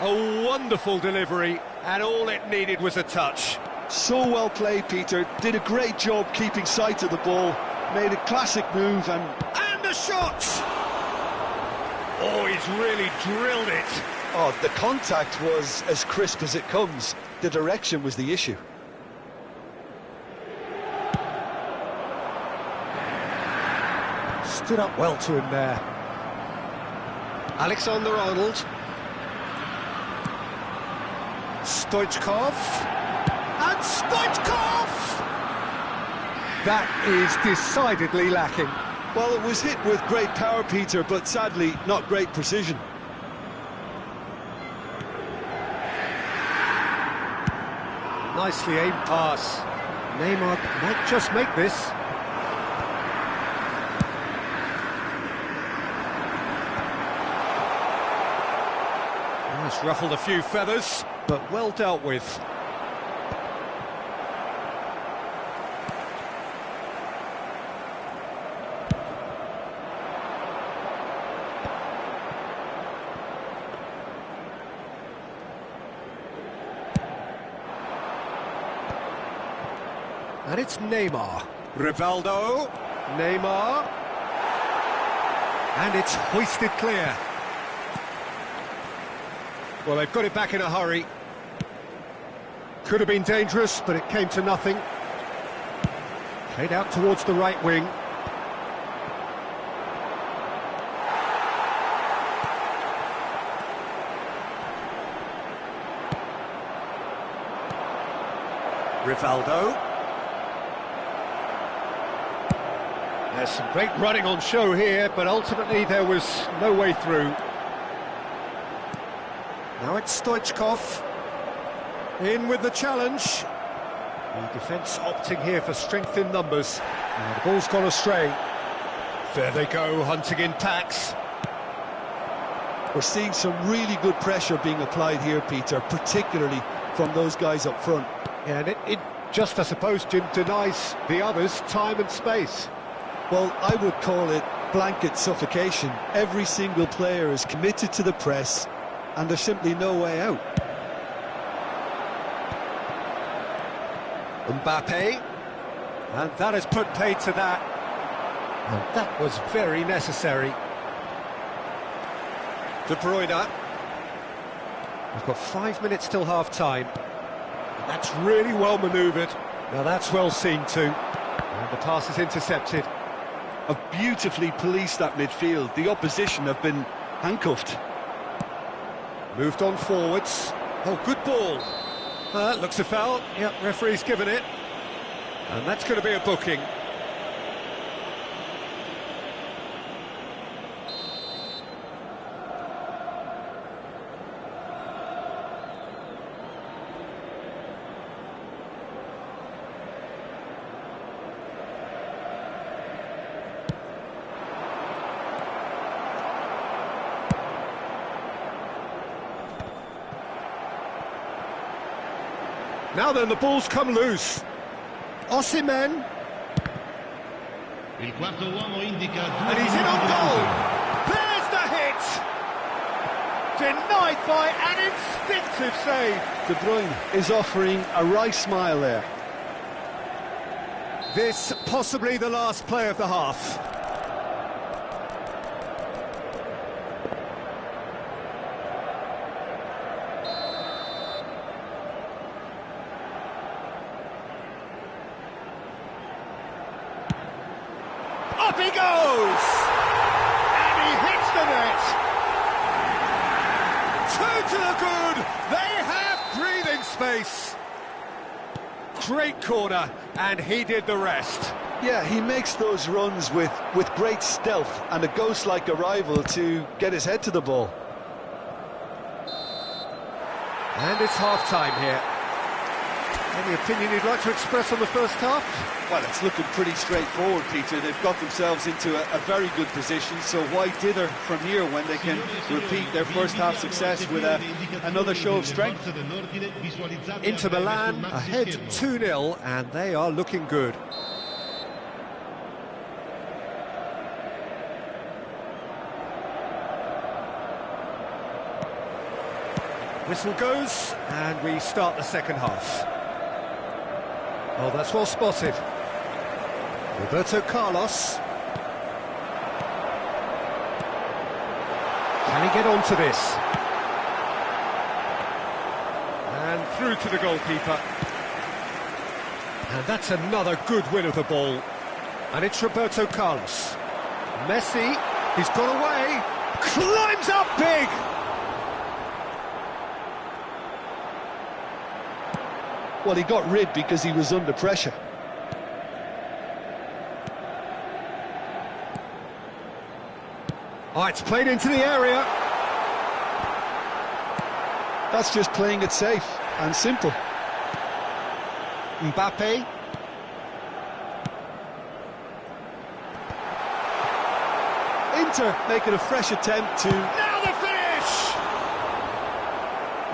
A wonderful delivery, and all it needed was a touch. So well played, Peter. Did a great job keeping sight of the ball. Made a classic move and the shot! Oh, he's really drilled it. oh, the contact was as crisp as it comes. The direction was the issue. Stood up well to him there. Alexander-Arnold. Stoichkov. And Stoichkov! That is decidedly lacking. Well, it was hit with great power, Peter, but sadly not great precision. Nicely aimed pass. Neymar might just make this. It's ruffled a few feathers, but well dealt with. And it's Neymar. Rivaldo. Neymar. And it's hoisted clear. Well, they've got it back in a hurry. Could have been dangerous, but it came to nothing. Played out towards the right wing. Rivaldo. There's some great running on show here, but ultimately there was no way through. Now it's Stoichkov. In with the challenge. The defence opting here for strength in numbers. And the ball's gone astray. There they go, hunting in packs. We're seeing some really good pressure being applied here, Peter, particularly from those guys up front. Yeah, and it just, I suppose, Jim, denies the others time and space. Well, I would call it blanket suffocation. Every single player is committed to the press, and there's simply no way out. Mbappe, and that has put paid to that. And that was very necessary. De Bruyne. We've got 5 minutes till half-time. That's really well manoeuvred. Now that's well seen too. And the pass is intercepted. Have beautifully policed that midfield. The opposition have been handcuffed. Moved on forwards. Oh, good ball. Looks a foul. Yep, referee's given it. And that's going to be a booking. Now then, the ball's come loose. Osimhen. Il quarto uomo indica And he's in on goal. There's the hit. Denied by an instinctive save. De Bruyne is offering a wry smile there. This possibly the last play of the half. Up he goes! And he hits the net! Two to the good! They have breathing space! Great corner, and he did the rest. Yeah, he makes those runs with great stealth and a ghost-like arrival to get his head to the ball. And it's half-time here. Any opinion you'd like to express on the first half? Well, it's looking pretty straightforward, Peter. They've got themselves into a very good position, so why dither from here when they can repeat their first half success with another show of strength? Inter Milan ahead 2-0, and they are looking good. Whistle goes, and we start the second half. Oh, that's well spotted. Roberto Carlos. Can he get onto this? And through to the goalkeeper. And that's another good win of the ball. And it's Roberto Carlos. Messi, he's got away, climbs up big! Well, he got rid because he was under pressure. Oh, it's played into the area. That's just playing it safe and simple. Mbappe. Inter making a fresh attempt to... Now the finish!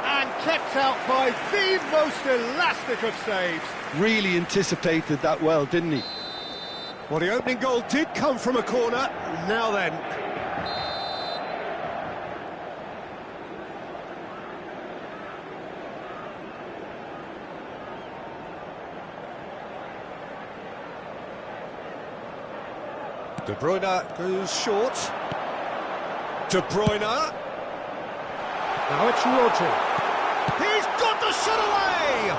And kept out by the most elastic of saves. Really anticipated that well, didn't he? Well, the opening goal did come from a corner. Now then. De Bruyne goes short. De Bruyne. Now it's Rodri. He's got the shot away!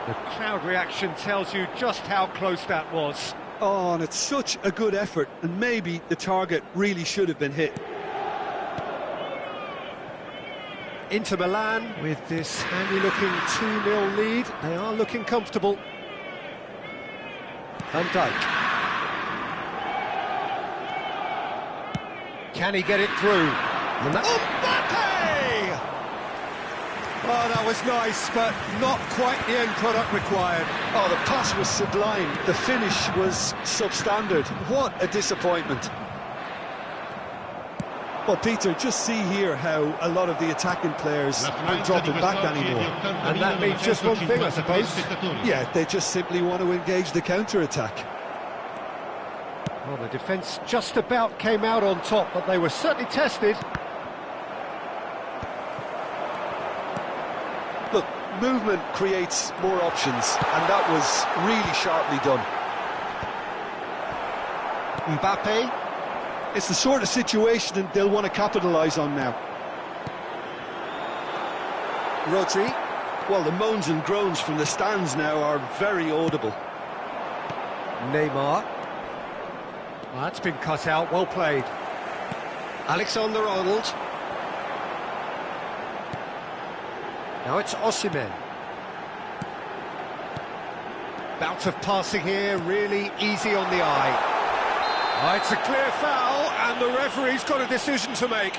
The crowd reaction tells you just how close that was. Oh, and it's such a good effort, and maybe the target really should have been hit. Inter Milan, with this handy-looking 2-0 lead, they are looking comfortable. Van Dijk. Can he get it through? And Mbappe! Oh, that was nice, but not quite the end product required. Oh, the pass was sublime. The finish was substandard. What a disappointment. Well, Peter, just see here how a lot of the attacking players aren't dropping back anymore. And that means just one thing, I suppose. Yeah, they just simply want to engage the counter-attack. Well, the defence just about came out on top, but they were certainly tested. Look, movement creates more options, and that was really sharply done. Mbappe. It's the sort of situation that they'll want to capitalise on now. Rodri. Well, the moans and groans from the stands now are very audible. Neymar. Well, that's been cut out, well played. Alexander-Arnold. Now it's Osimhen. Bout of passing here, really easy on the eye. Oh, it's a clear foul, and the referee's got a decision to make.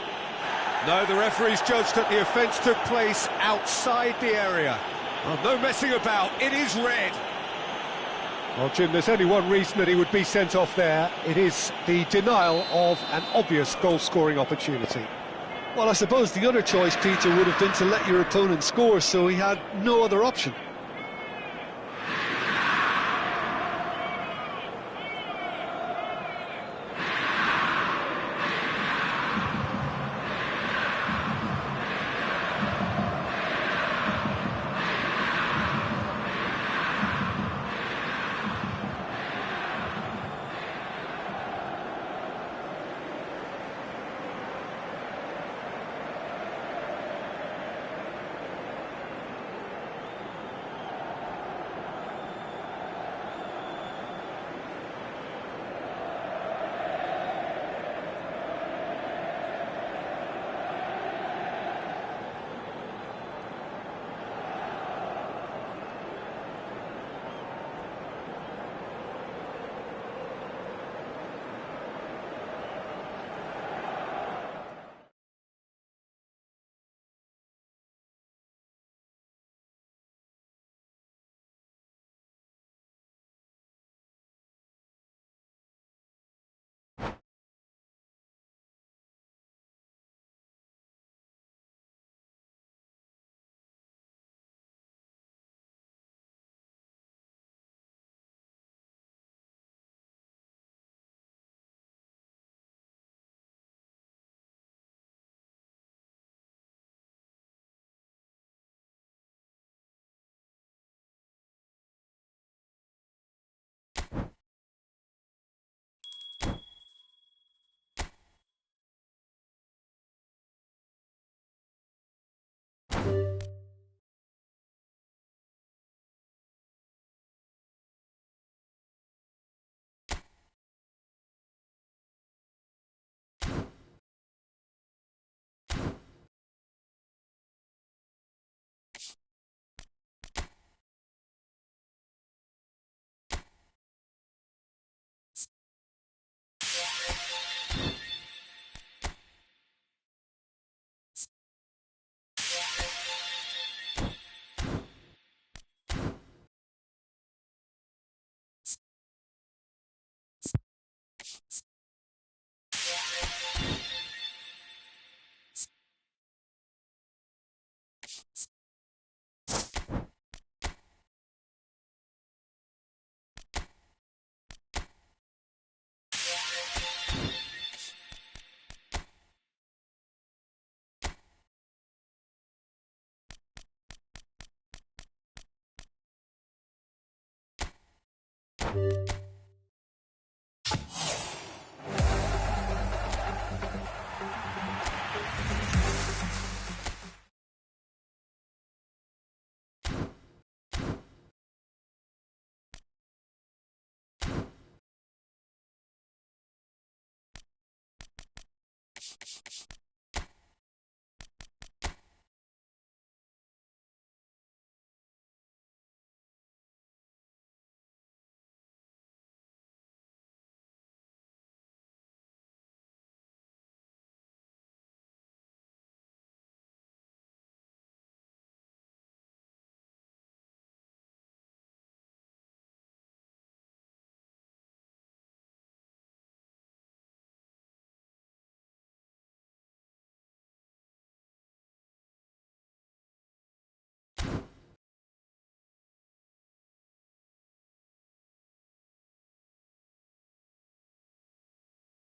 No, the referee's judged that the offence took place outside the area. Oh, no messing about, it is red. Well, Jim, there's only one reason that he would be sent off there. It is the denial of an obvious goal-scoring opportunity. Well, I suppose the other choice, Peter, would have been to let your opponent score, so he had no other option.